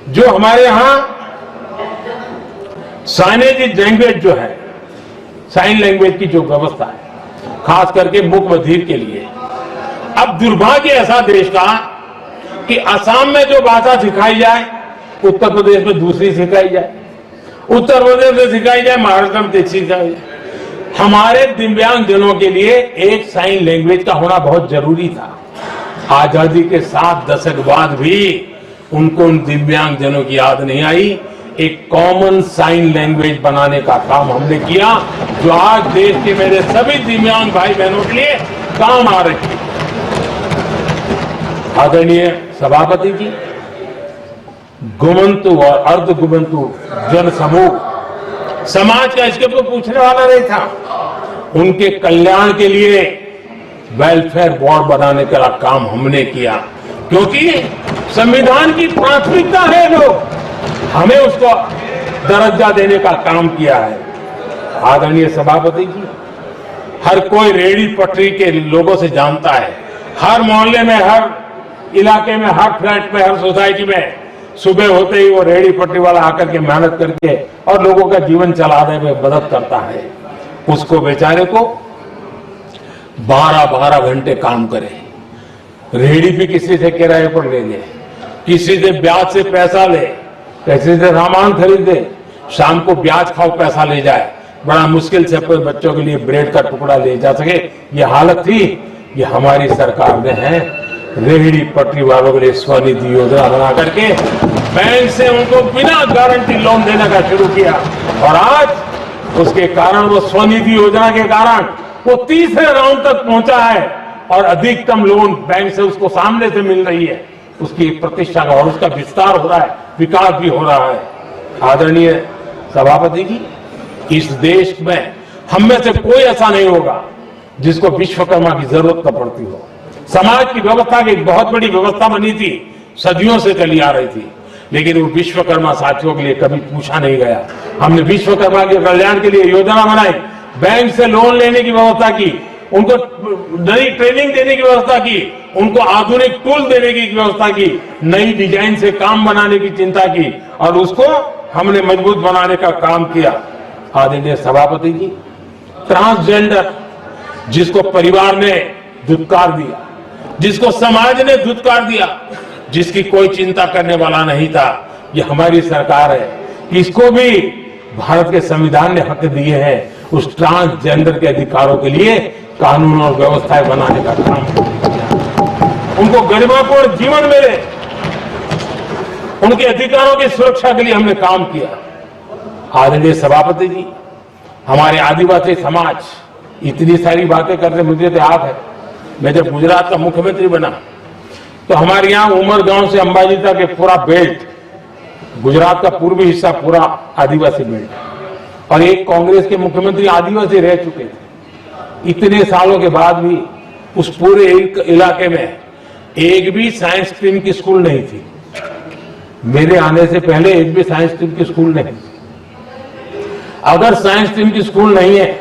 जो हमारे यहां साइनेज लैंग्वेज जो है, साइन लैंग्वेज की जो व्यवस्था है, खास करके मूक बधिर के लिए, अब दुर्भाग्य ऐसा देश का कि असम में जो भाषा सिखाई जाए उत्तर प्रदेश में दूसरी सिखाई जाए, उत्तर प्रदेश में सिखाई जाए महाराष्ट्र में तीसरी सिखाई जाए। हमारे दिव्यांगजनों के लिए एक साइन लैंग्वेज का होना बहुत जरूरी था। आजादी के 7 दशक बाद भी उनको उन दिव्यांगजनों की याद नहीं आई। एक कॉमन साइन लैंग्वेज बनाने का काम हमने किया, जो आज देश के मेरे सभी दिव्यांग भाई बहनों के लिए काम आ रही है। आदरणीय सभापति जी, गुमंतु और अर्ध गुमंतु जन समूह समाज का इसके ऊपर पूछने वाला नहीं था। उनके कल्याण के लिए वेलफेयर बोर्ड बनाने का काम हमने किया, क्योंकि संविधान की प्राथमिकता है लोग, हमें उसको दर्जा देने का काम किया है। आदरणीय सभापति जी, हर कोई रेहड़ी पटरी के लोगों से जानता है, हर मोहल्ले में, हर इलाके में, हर फ्लैट में, हर सोसाइटी में सुबह होते ही वो रेहड़ी पटरी वाला आकर के मेहनत करके और लोगों का जीवन चलाने में मदद करता है। उसको बेचारे को 12-12 घंटे काम करे, रेहड़ी भी किसी से किराए पर ले ले, किसी से ब्याज से पैसा ले, किसी से सामान खरीदे, शाम को ब्याज खाओ पैसा ले जाए, बड़ा मुश्किल से अपने बच्चों के लिए ब्रेड का टुकड़ा ले जा सके। ये हालत थी, ये हमारी सरकार ने है रेहड़ी पटरी वालों के लिए स्वनिधि योजना बना करके बैंक से उनको बिना गारंटी लोन देने का शुरू किया, और आज उसके कारण, वो स्वनिधि योजना के कारण वो तीसरे राउंड तक पहुंचा है और अधिकतम लोन बैंक से उसको सामने से मिल रही है। उसकी प्रतिष्ठा का और उसका विस्तार हो रहा है, विकास भी हो रहा है। आदरणीय सभापति जी, इस देश में हम में से कोई ऐसा नहीं होगा जिसको विश्वकर्मा की जरूरत न पड़ती हो। समाज की व्यवस्था की एक बहुत बड़ी व्यवस्था बनी थी, सदियों से चली आ रही थी, लेकिन वो विश्वकर्मा साथियों के लिए कभी पूछा नहीं गया। हमने विश्वकर्मा के कल्याण के लिए योजना बनाई, बैंक से लोन लेने की व्यवस्था की, उनको नई ट्रेनिंग देने की व्यवस्था की, उनको आधुनिक टूल देने की व्यवस्था की, नई डिजाइन से काम बनाने की चिंता की, और उसको हमने मजबूत बनाने का काम किया। आदरणीय सभापति जी, ट्रांसजेंडर जिसको परिवार ने धुतकार दिया, जिसको समाज ने धुतकार दिया, जिसकी कोई चिंता करने वाला नहीं था, ये हमारी सरकार है। इसको भी भारत के संविधान ने हक दिए हैं, उस ट्रांसजेंडर के अधिकारों के लिए कानून और व्यवस्थाएं बनाने का काम किया। उनको गरिमापूर्ण जीवन मिले, उनके अधिकारों की सुरक्षा के लिए हमने काम किया। आदरणीय सभापति जी, हमारे आदिवासी समाज इतनी सारी बातें करते, मुझे तो याद है मैं जब गुजरात का मुख्यमंत्री बना तो हमारे यहाँ उमरगांव से अंबाजी तक एक पूरा बेल्ट, गुजरात का पूर्वी हिस्सा पूरा आदिवासी बेल्ट, और एक कांग्रेस के मुख्यमंत्री आदिवासी रह चुके थे। इतने सालों के बाद भी उस पूरे इलाके में एक भी साइंस स्ट्रीम की स्कूल नहीं थी। मेरे आने से पहले एक भी साइंस स्ट्रीम की स्कूल नहीं थी। अगर साइंस स्ट्रीम की स्कूल नहीं है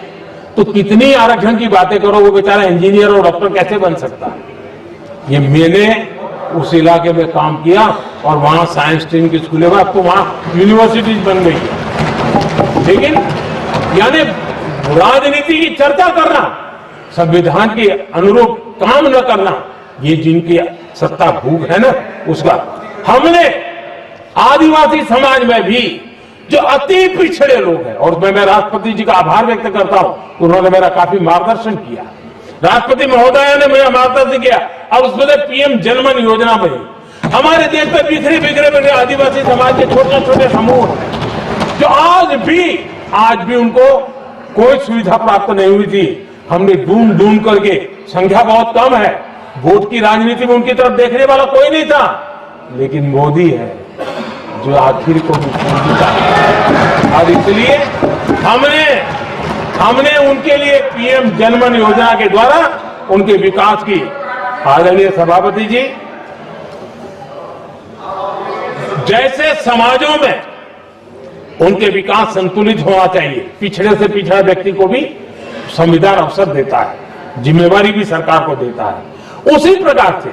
तो कितनी आरक्षण की बातें करो, वो बेचारा इंजीनियर और डॉक्टर कैसे बन सकता है। ये मैंने उस इलाके में काम किया और वहां साइंस स्ट्रीम की स्कूलें, अब तो वहां यूनिवर्सिटीज बन गई है। लेकिन यानी राजनीति की चर्चा करना, संविधान के अनुरूप काम न करना, ये जिनकी सत्ता भूख है ना, उसका हमने आदिवासी समाज में भी जो अति पिछड़े लोग हैं, और मैं राष्ट्रपति जी का आभार व्यक्त करता हूं, उन्होंने मेरा काफी मार्गदर्शन किया। राष्ट्रपति महोदय ने मेरा मार्गदर्शन किया। अब उसमें पीएम जनमन योजना बनी। हमारे देश में बिखरे बिखरे आदिवासी समाज के छोटे छोटे समूह हैं जो आज भी उनको कोई सुविधा प्राप्त नहीं हुई थी। हमने ढूंढ ढूंढ करके, संख्या बहुत कम है, वोट की राजनीति में उनकी तरफ देखने वाला कोई नहीं था, लेकिन मोदी है जो आखिर को भी जीता है। और इसलिए हमने उनके लिए पीएम जनमन योजना के द्वारा उनके विकास की। आदरणीय सभापति जी, जैसे समाजों में उनके विकास संतुलित होना चाहिए, पिछड़े से पिछड़ा व्यक्ति को भी संविधान अवसर देता है, जिम्मेवारी भी सरकार को देता है, उसी प्रकार से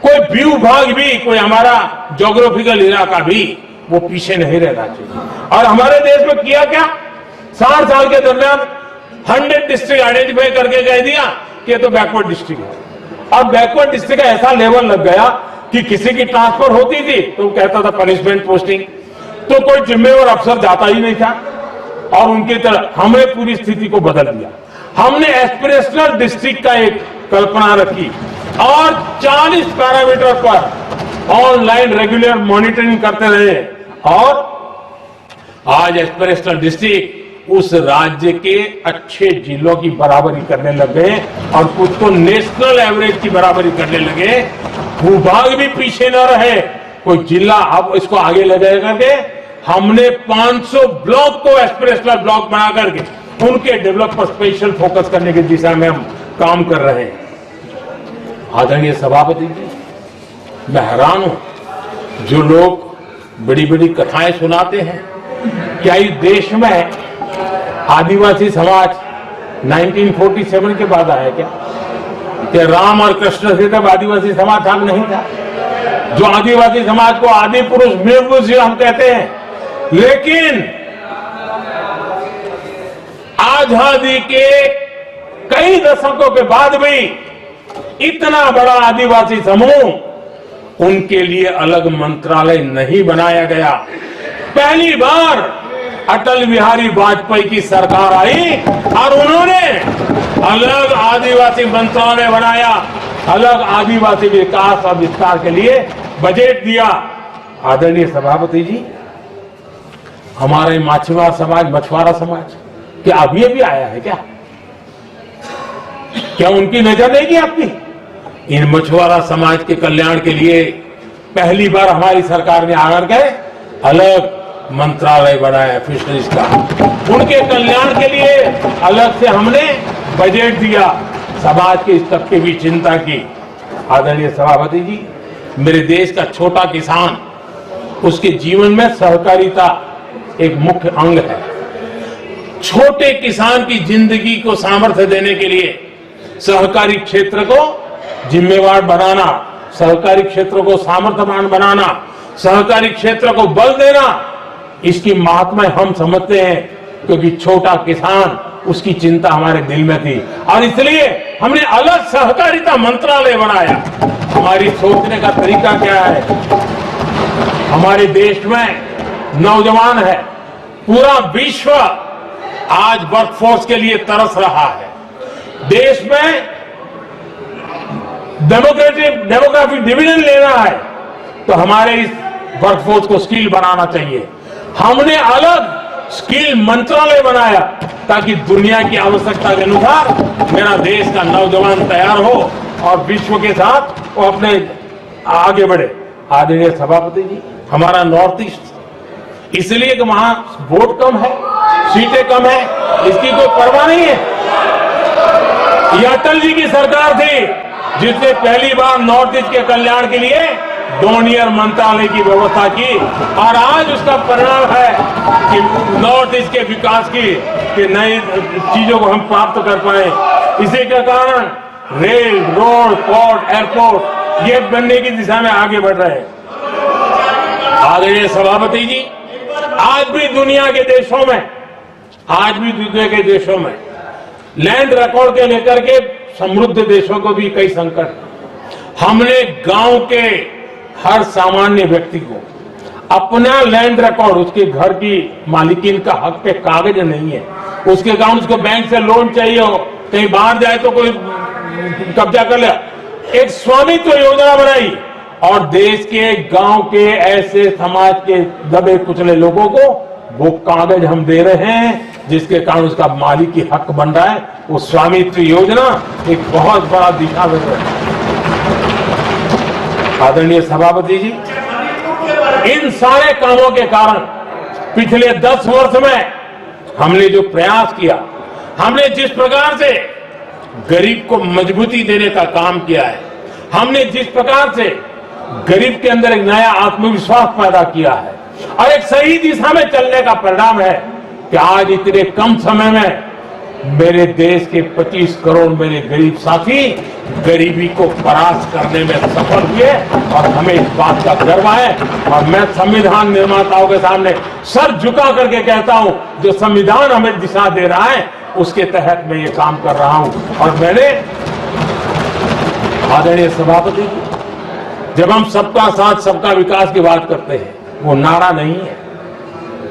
कोई भी विभाग भी, कोई हमारा ज्योग्राफिकल इलाका भी वो पीछे नहीं रहना चाहिए। और हमारे देश में किया क्या, 60 साल के दरमियान 100 डिस्ट्रिक्ट आइडेंटिफाई करके कह दिया कि ये तो बैकवर्ड डिस्ट्रिक्ट है। अब बैकवर्ड डिस्ट्रिक्ट का ऐसा लेवल लग गया कि किसी की ट्रांसफर होती थी तो कहता था पनिशमेंट पोस्टिंग, तो कोई जिम्मेवार अफसर जाता ही नहीं था। और उनकी तरह हमने पूरी स्थिति को बदल दिया। हमने एस्पिरेशनल डिस्ट्रिक्ट का एक कल्पना रखी और 40 पैरामीटर पर ऑनलाइन रेगुलर मॉनिटरिंग करते रहे, और आज एस्पिरेशनल डिस्ट्रिक्ट उस राज्य के अच्छे जिलों की बराबरी करने लगे और कुछ तो नेशनल एवरेज की बराबरी करने लगे। भूभाग भी पीछे न रहे, कोई जिला, अब इसको आगे ले जाएगा के हमने 500 ब्लॉक को एक्सप्रेस ब्लॉक बना करके उनके डेवलप पर स्पेशल फोकस करने की दिशा में हम काम कर रहे हैं। आदरणीय सभापति जी, मैं हैरान हूं जो लोग बड़ी बड़ी कथाएं सुनाते हैं। क्या इस देश में आदिवासी समाज 1947 के बाद आया क्या राम और कृष्ण से तब आदिवासी समाज भाग नहीं था? जो आदिवासी समाज को आदि पुरुष मृग हम कहते हैं, लेकिन आजादी के कई दशकों के बाद भी इतना बड़ा आदिवासी समूह, उनके लिए अलग मंत्रालय नहीं बनाया गया। पहली बार अटल बिहारी वाजपेयी की सरकार आई और उन्होंने अलग आदिवासी मंत्रालय बनाया, अलग आदिवासी विकास और विस्तार के लिए बजट दिया। आदरणीय सभापति जी, हमारे माछीमार समाज, मछुआरा समाज क्या अभी अभी आया है क्या उनकी नजर नहीं की आपकी? इन मछुआरा समाज के कल्याण के लिए पहली बार हमारी सरकार ने आकर के अलग मंत्रालय बनाया फिशरीज का, उनके कल्याण के लिए अलग से हमने बजट दिया, समाज के इस तबके की चिंता की। आदरणीय सभापति जी, मेरे देश का छोटा किसान, उसके जीवन में सहकारिता एक मुख्य अंग है। छोटे किसान की जिंदगी को सामर्थ्य देने के लिए सहकारी क्षेत्र को जिम्मेवार बनाना, सहकारी क्षेत्र को सामर्थ्यवान बनाना, सहकारी क्षेत्र को बल देना, इसकी महात्मा हम समझते हैं, क्योंकि छोटा किसान, उसकी चिंता हमारे दिल में थी और इसलिए हमने अलग सहकारिता मंत्रालय बनाया। हमारी सोचने का तरीका क्या है? हमारे देश में नौजवान है, पूरा विश्व आज वर्कफोर्स के लिए तरस रहा है। देश में डेमोग्राफिक डिविजन लेना है तो हमारे इस वर्कफोर्स को स्किल बनाना चाहिए। हमने अलग स्किल मंत्रालय बनाया ताकि दुनिया की आवश्यकता के अनुसार मेरा देश का नौजवान तैयार हो और विश्व के साथ वो अपने आगे बढ़े। आदरणीय सभापति जी, हमारा नॉर्थ ईस्ट इसलिए कि वहां वोट कम है, सीटें कम है, इसकी कोई परवाह नहीं है। यह अटल जी की सरकार थी जिसने पहली बार नॉर्थ ईस्ट के कल्याण के लिए डोनियर मंत्रालय की व्यवस्था की और आज उसका परिणाम है कि नॉर्थ ईस्ट के विकास की नई चीजों को हम प्राप्त कर पाए। इसी के कारण रेल, रोड, पोर्ट, एयरपोर्ट ये बनने की दिशा में आगे बढ़ रहे हैं। आदरणीय सभापति जी, आज भी दुनिया के देशों में लैंड रिकॉर्ड के लेकर के समृद्ध देशों को भी कई संकट। हमने गांव के हर सामान्य व्यक्ति को अपना लैंड रिकॉर्ड, उसके घर की मालिकीन का हक पे कागज नहीं है, उसके गांव उसको बैंक से लोन चाहिए हो, कहीं बाहर जाए तो कोई कब्जा कर ले, एक स्वामित्व योजना बनाई और देश के गांव के ऐसे समाज के दबे कुचले लोगों को वो कागज हम दे रहे हैं जिसके कारण उसका मालिकी हक बन रहा है। वो स्वामित्व योजना एक बहुत बड़ा दिशा में है। आदरणीय सभापति जी, इन सारे कामों के कारण पिछले 10 वर्ष में हमने जो प्रयास किया, हमने जिस प्रकार से गरीब को मजबूती देने का काम किया है, हमने जिस प्रकार से गरीब के अंदर एक नया आत्मविश्वास पैदा किया है और एक सही दिशा में चलने का परिणाम है कि आज इतने कम समय में मेरे देश के 25 करोड़ मेरे गरीब साथी गरीबी को परास्त करने में सफल हुए और हमें इस बात का गर्व है। और मैं संविधान निर्माताओं के सामने सर झुका करके कहता हूं, जो संविधान हमें दिशा दे रहा है उसके तहत मैं ये काम कर रहा हूं। और मैंने, आदरणीय सभापति, जब हम सबका साथ सबका विकास की बात करते हैं, वो नारा नहीं है,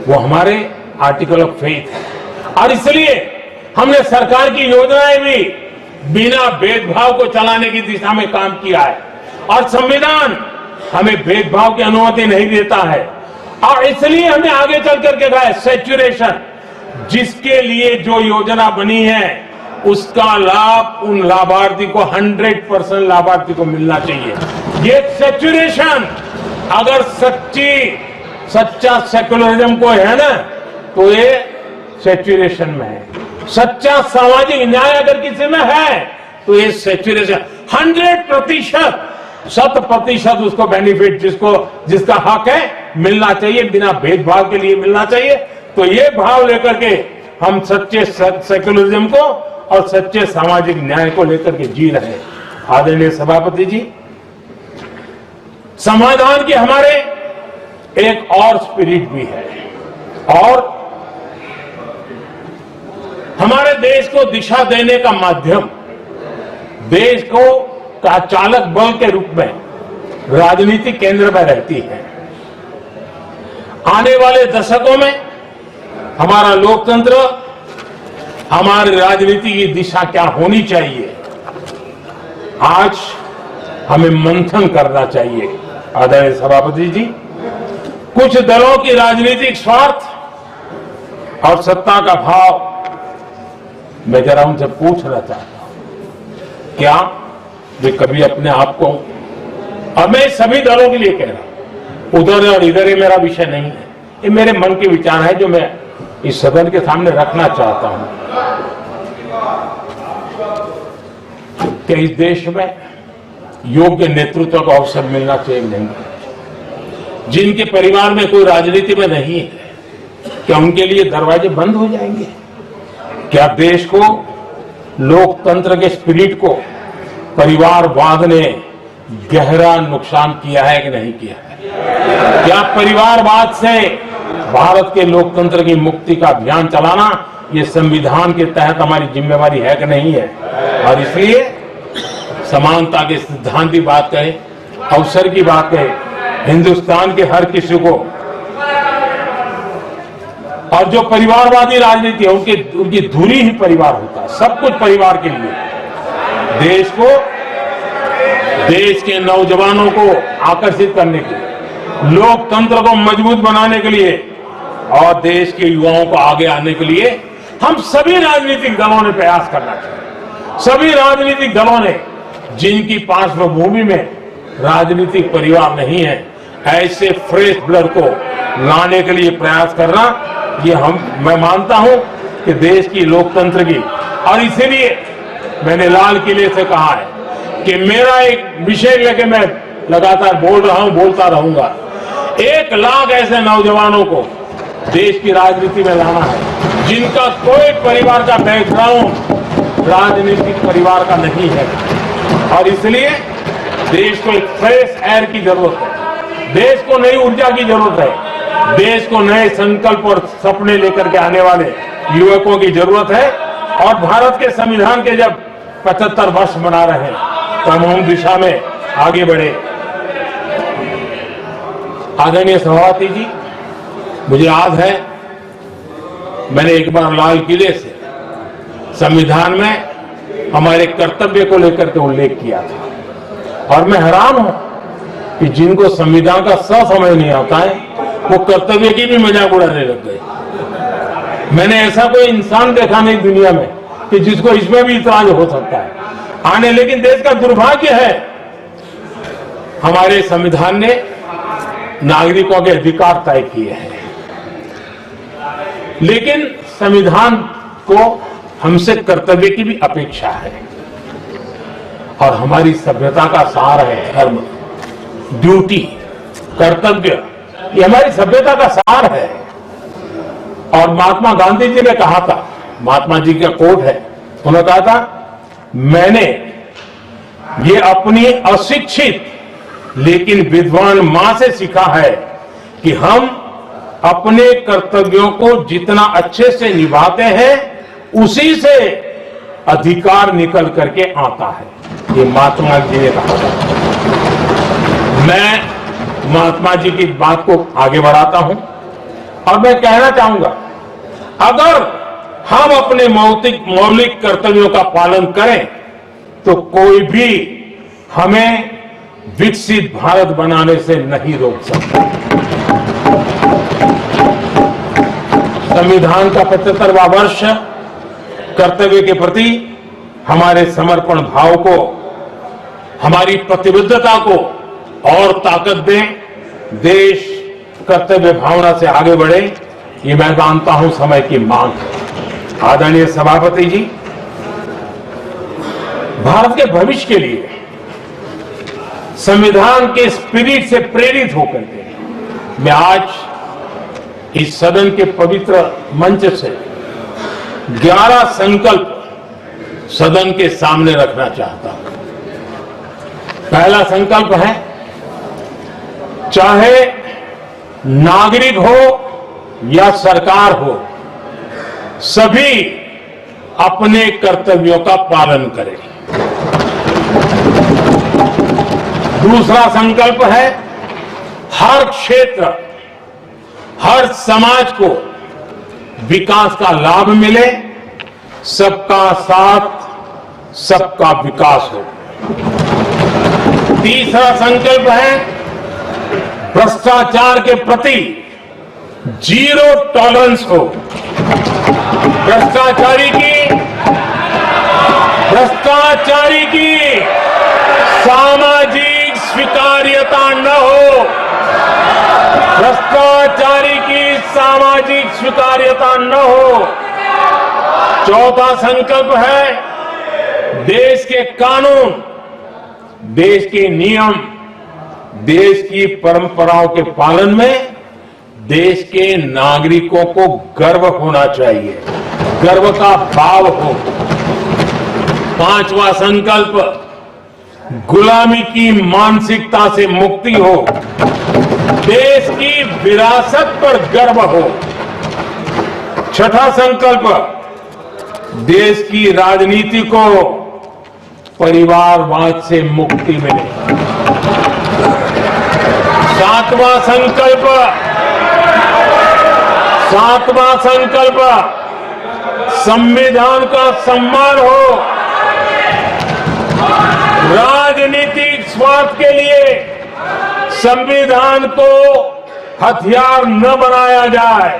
वो हमारे आर्टिकल ऑफ फेथ है। और इसलिए हमने सरकार की योजनाएं भी बिना भेदभाव को चलाने की दिशा में काम किया है और संविधान हमें भेदभाव की अनुमति नहीं देता है। और इसलिए हमने आगे चल करके कहा है सैचुरेशन, जिसके लिए जो योजना बनी है उसका लाभ उन लाभार्थी को 100% लाभार्थी को मिलना चाहिए। ये सैचुरेशन अगर सच्चा सेकुलरिज्म को है ना, तो ये सेचुरेशन में है। सच्चा सामाजिक न्याय अगर किसी में है तो ये सेचुरेशन 100%, 100% उसको बेनिफिट जिसका हक है मिलना चाहिए, बिना भेदभाव के लिए मिलना चाहिए। तो ये भाव लेकर के हम सच्चे सेकुलरिज्म को और सच्चे सामाजिक न्याय को लेकर के जी रहे हैं। आदरणीय सभापति जी, समाधान की हमारे एक और स्पिरिट भी है और हमारे देश को दिशा देने का माध्यम, देश को का चालक बल के रूप में राजनीति केंद्र में रहती है। आने वाले दशकों में हमारा लोकतंत्र, हमारी राजनीति की दिशा क्या होनी चाहिए, आज हमें मंथन करना चाहिए। आदरणीय सभापति जी, कुछ दलों की राजनीतिक स्वार्थ और सत्ता का भाव, मैं जरा उनसे पूछना चाहता हूं, क्या वे कभी अपने आप को, और मैं सभी दलों के लिए कह रहा हूं, उधर और इधर ये मेरा विषय नहीं है, ये मेरे मन के विचार है जो मैं इस सदन के सामने रखना चाहता हूं कि इस देश में योग्य नेतृत्व का अवसर मिलना चाहिए। नहीं, जिनके परिवार में कोई राजनीति में नहीं है, क्या उनके लिए दरवाजे बंद हो जाएंगे? क्या देश को, लोकतंत्र के स्पिरिट को परिवारवाद ने गहरा नुकसान किया है कि नहीं किया है? क्या परिवारवाद से भारत के लोकतंत्र की मुक्ति का अभियान चलाना ये संविधान के तहत हमारी जिम्मेवारी है कि नहीं है? और इसलिए समानता के सिद्धांत की बात करें, अवसर की बात करें, हिंदुस्तान के हर किसी को, और जो परिवारवादी राजनीति है उनकी धुरी ही परिवार होता है, सब कुछ परिवार के लिए। देश को, देश के नौजवानों को आकर्षित करने के लिए, लोकतंत्र को मजबूत बनाने के लिए और देश के युवाओं को आगे आने के लिए हम सभी राजनीतिक दलों ने प्रयास करना चाहिए। सभी राजनीतिक दलों ने, जिनकी पार्श्वभूमि में राजनीतिक परिवार नहीं है, ऐसे फ्रेश ब्लड को लाने के लिए प्रयास करना, ये मैं मानता हूं कि देश की लोकतंत्र की, और इसीलिए मैंने लाल किले से कहा है कि मेरा एक विषय लेके मैं लगातार बोल रहा हूं, बोलता रहूंगा। 1 लाख ऐसे नौजवानों को देश की राजनीति में लाना है जिनका कोई परिवार का बैकग्राउंड राजनीतिक परिवार का नहीं है, और इसलिए देश को एक फ्रेश एयर की जरूरत है, देश को नई ऊर्जा की जरूरत है, देश को नए संकल्प और सपने लेकर के आने वाले युवकों की जरूरत है। और भारत के संविधान के जब 75 वर्ष मना रहे हैं तो हम उस दिशा में आगे बढ़े। आदरणीय सभापति जी, मुझे याद है मैंने एक बार लाल किले से संविधान में हमारे कर्तव्य को लेकर के उल्लेख किया था, और मैं हैरान हूं कि जिनको संविधान का समझ नहीं आता है वो कर्तव्य की भी मजाक उड़ाने लग गए। मैंने ऐसा कोई इंसान देखा नहीं दुनिया में कि जिसको इसमें भी इतराज हो सकता है आने, लेकिन देश का दुर्भाग्य है हमारे संविधान ने नागरिकों के अधिकार तय किए हैं, लेकिन संविधान को हमसे कर्तव्य की भी अपेक्षा है। और हमारी सभ्यता का सार है धर्म, ड्यूटी, कर्तव्य, ये हमारी सभ्यता का सार है। और महात्मा गांधी जी ने कहा था, महात्मा जी का कोट है, उन्होंने कहा था, मैंने ये अपनी अशिक्षित लेकिन विद्वान मां से सीखा है कि हम अपने कर्तव्यों को जितना अच्छे से निभाते हैं उसी से अधिकार निकल करके आता है। ये महात्मा जी ने कहा था। मैं महात्मा जी की बात को आगे बढ़ाता हूं और मैं कहना चाहूंगा, अगर हम अपने मौलिक कर्तव्यों का पालन करें तो कोई भी हमें विकसित भारत बनाने से नहीं रोक सकता। संविधान का 75वां वर्ष कर्तव्य के प्रति हमारे समर्पण भाव को, हमारी प्रतिबद्धता को और ताकत दें देश कर्तव्य भावना से आगे बढ़े, ये मैं मानता हूं समय की मांग है। आदरणीय सभापति जी, भारत के भविष्य के लिए संविधान के स्पिरिट से प्रेरित होकर के मैं आज इस सदन के पवित्र मंच से 11 संकल्प सदन के सामने रखना चाहता हूं। पहला संकल्प है, चाहे नागरिक हो या सरकार हो, सभी अपने कर्तव्यों का पालन करें। दूसरा संकल्प है, हर क्षेत्र, हर समाज को विकास का लाभ मिले, सबका साथ सबका विकास हो। तीसरा संकल्प है, भ्रष्टाचार के प्रति जीरो टॉलरेंस हो। भ्रष्टाचारी की सामाजिक स्वीकार्यता न हो। भ्रष्टाचारी की सामाजिक स्वीकार्यता न हो। चौथा संकल्प है, देश के कानून, देश के नियम, देश की परंपराओं के पालन में देश के नागरिकों को गर्व होना चाहिए, गर्व का भाव हो। पांचवा संकल्प, गुलामी की मानसिकता से मुक्ति हो, देश की विरासत पर गर्व हो। छठा संकल्प, देश की राजनीति को परिवारवाद से मुक्ति मिले। सातवां संकल्प, संविधान का सम्मान हो। राजनीतिक स्वार्थ के लिए संविधान को हथियार न बनाया जाए।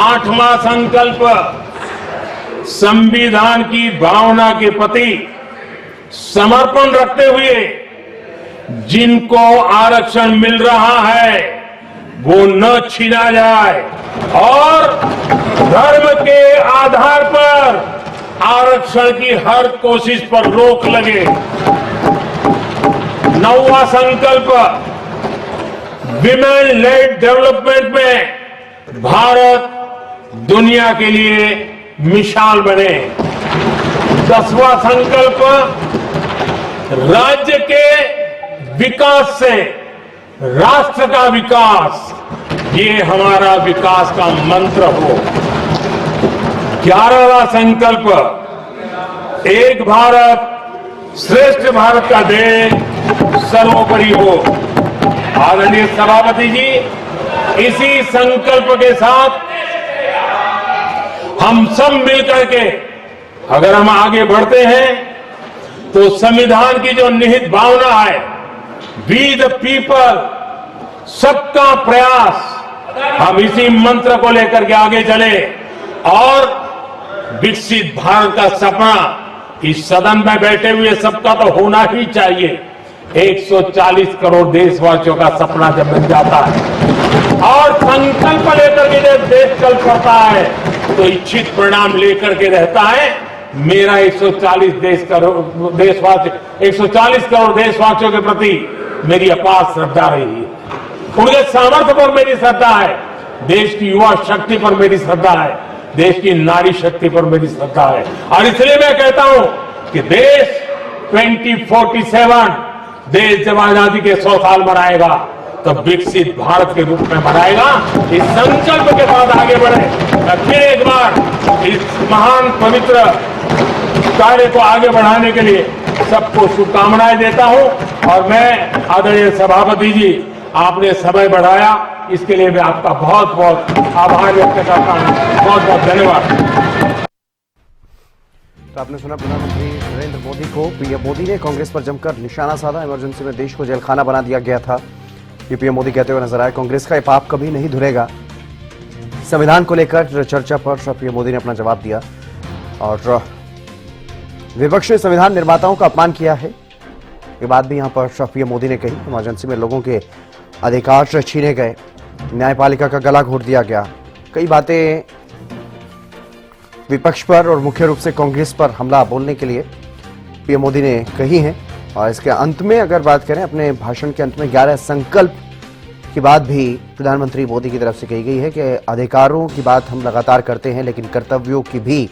आठवां संकल्प, संविधान की भावना के प्रति समर्पण रखते हुए जिनको आरक्षण मिल रहा है वो न छीना जाए और धर्म के आधार पर आरक्षण की हर कोशिश पर रोक लगे। नौवां संकल्प, विमेन लेड डेवलपमेंट में भारत दुनिया के लिए मिसाल बने। 10वां संकल्प, राज्य के विकास से राष्ट्र का विकास, ये हमारा विकास का मंत्र हो। 11वां संकल्प, एक भारत श्रेष्ठ भारत का देश सर्वोपरि हो। आदरणीय सभापति जी, इसी संकल्प के साथ हम सब मिलकर के अगर हम आगे बढ़ते हैं तो संविधान की जो निहित भावना है, वी द पीपल, सबका प्रयास, हम इसी मंत्र को लेकर के आगे चले और विकसित भारत का सपना इस सदन में बैठे हुए सबका तो होना ही चाहिए। 140 करोड़ देशवासियों का सपना जब बन जाता है और संकल्प लेकर के जब देश चल पड़ता है तो इच्छित परिणाम लेकर के रहता है। मेरा 140 करोड़ देशवासियों के प्रति मेरी अपार श्रद्धा रही है। उनके सामर्थ्य पर मेरी श्रद्धा है, देश की युवा शक्ति पर मेरी श्रद्धा है, देश की नारी शक्ति पर मेरी श्रद्धा है। और इसलिए मैं कहता हूं कि देश 2047 देश जब आजादी के 100 साल मनाएगा तो विकसित भारत के रूप में मनाएगा। इस संकल्प के साथ आगे बढ़े। मैं फिर एक बार इस महान पवित्र कार्य को आगे बढ़ाने के लिए सबको शुभकामनाएं देता हूं और मैं आदरणीय सभापति जी, आपने समय बढ़ाया, इसके लिए मैं आपका बहुत बहुत आभार व्यक्त करता हूं। बहुत बहुत धन्यवाद। तो आपने सुना प्रधानमंत्री नरेंद्र मोदी को। पीएम मोदी ने कांग्रेस पर जमकर निशाना साधा। इमरजेंसी में देश को जेलखाना बना दिया गया था, ये पीएम मोदी कहते हुए नजर आए। कांग्रेस का ये पाप कभी नहीं धुलेगा। संविधान को लेकर चर्चा पर पीएम मोदी ने अपना जवाब दिया और विपक्ष ने संविधान निर्माताओं का अपमान किया है, ये बात भी यहां पर पीएम मोदी ने कही। इमरजेंसी में लोगों के अधिकार छीने गए, न्यायपालिका का गला घोट दिया गया। कई बातें विपक्ष पर और मुख्य रूप से कांग्रेस पर हमला बोलने के लिए पीएम मोदी ने कही हैं। और इसके अंत में अगर बात करें, अपने भाषण के अंत में 11 संकल्प की बात भी प्रधानमंत्री मोदी की तरफ से कही गई है कि अधिकारों की बात हम लगातार करते हैं, लेकिन कर्तव्यों की भी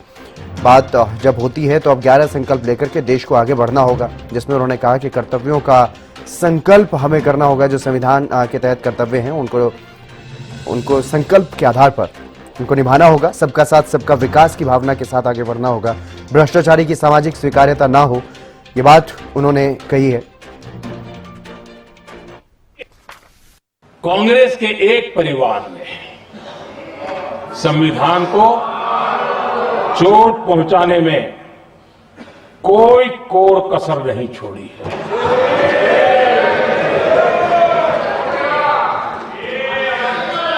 बात जब होती है तो अब 11 संकल्प लेकर के देश को आगे बढ़ना होगा, जिसमें उन्होंने कहा कि कर्तव्यों का संकल्प हमें करना होगा। जो संविधान के तहत कर्तव्य हैं उनको संकल्प के आधार पर उनको निभाना होगा। सबका साथ सबका विकास की भावना के साथ आगे बढ़ना होगा। भ्रष्टाचारी की सामाजिक स्वीकार्यता ना हो, ये बात उन्होंने कही है। कांग्रेस के एक परिवार ने संविधान को चोट पहुंचाने में कोई कोर कसर नहीं छोड़ी है।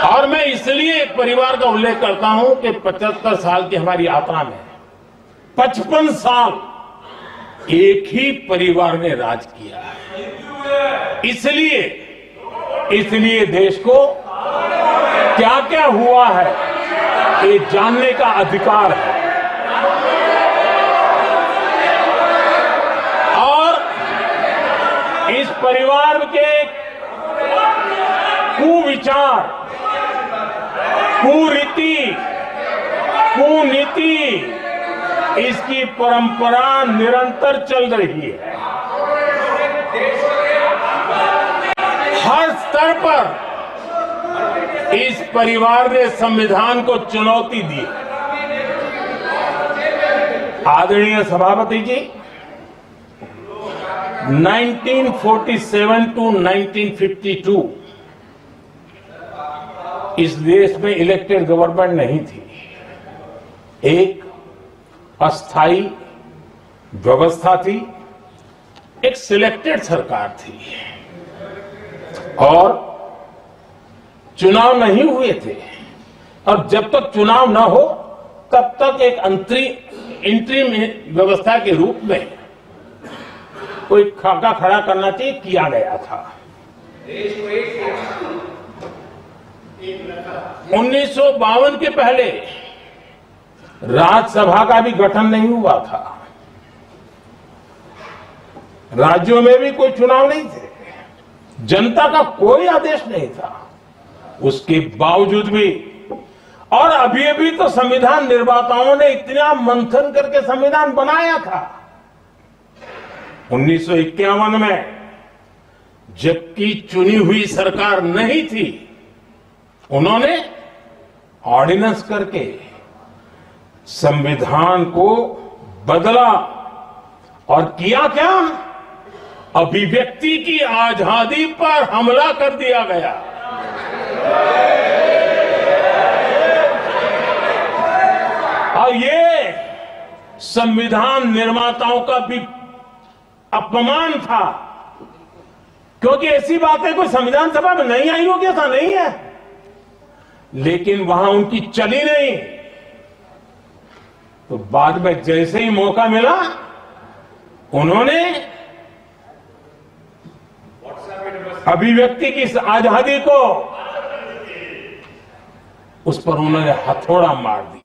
और मैं इसलिए एक परिवार का उल्लेख करता हूं कि 75 साल की हमारी यात्रा में 55 साल एक ही परिवार ने राज किया है। इसलिए देश को क्या क्या हुआ है ये जानने का अधिकार है। और इस परिवार के कुविचार, कुरीति, कुनीति, इसकी परंपरा निरंतर चल रही है। हर स्तर पर इस परिवार ने संविधान को चुनौती दी। आदरणीय सभापति जी, 1947 टू 1952 इस देश में इलेक्टेड गवर्नमेंट नहीं थी। एक अस्थाई व्यवस्था थी, एक सिलेक्टेड सरकार थी और चुनाव नहीं हुए थे। और जब तक चुनाव न हो तब तक एक इंटरिम व्यवस्था के रूप में कोई खाका खड़ा करना चाहिए, किया गया था। 1952 के पहले राज्यसभा का भी गठन नहीं हुआ था। राज्यों में भी कोई चुनाव नहीं थे, जनता का कोई आदेश नहीं था। उसके बावजूद भी, और अभी तो संविधान निर्माताओं ने इतना मंथन करके संविधान बनाया था। 1951 में जबकि चुनी हुई सरकार नहीं थी, उन्होंने ऑर्डिनेंस करके संविधान को बदला और किया क्या? अभिव्यक्ति की आजादी पर हमला कर दिया गया। और ये संविधान निर्माताओं का भी अपमान था, क्योंकि ऐसी बातें कोई संविधान सभा में नहीं आई होगी, ऐसा नहीं है, लेकिन वहां उनकी चली नहीं। तो बाद में जैसे ही मौका मिला, उन्होंने अभिव्यक्ति की इस आजादी को, उस पर उन्होंने हथौड़ा मार दिया।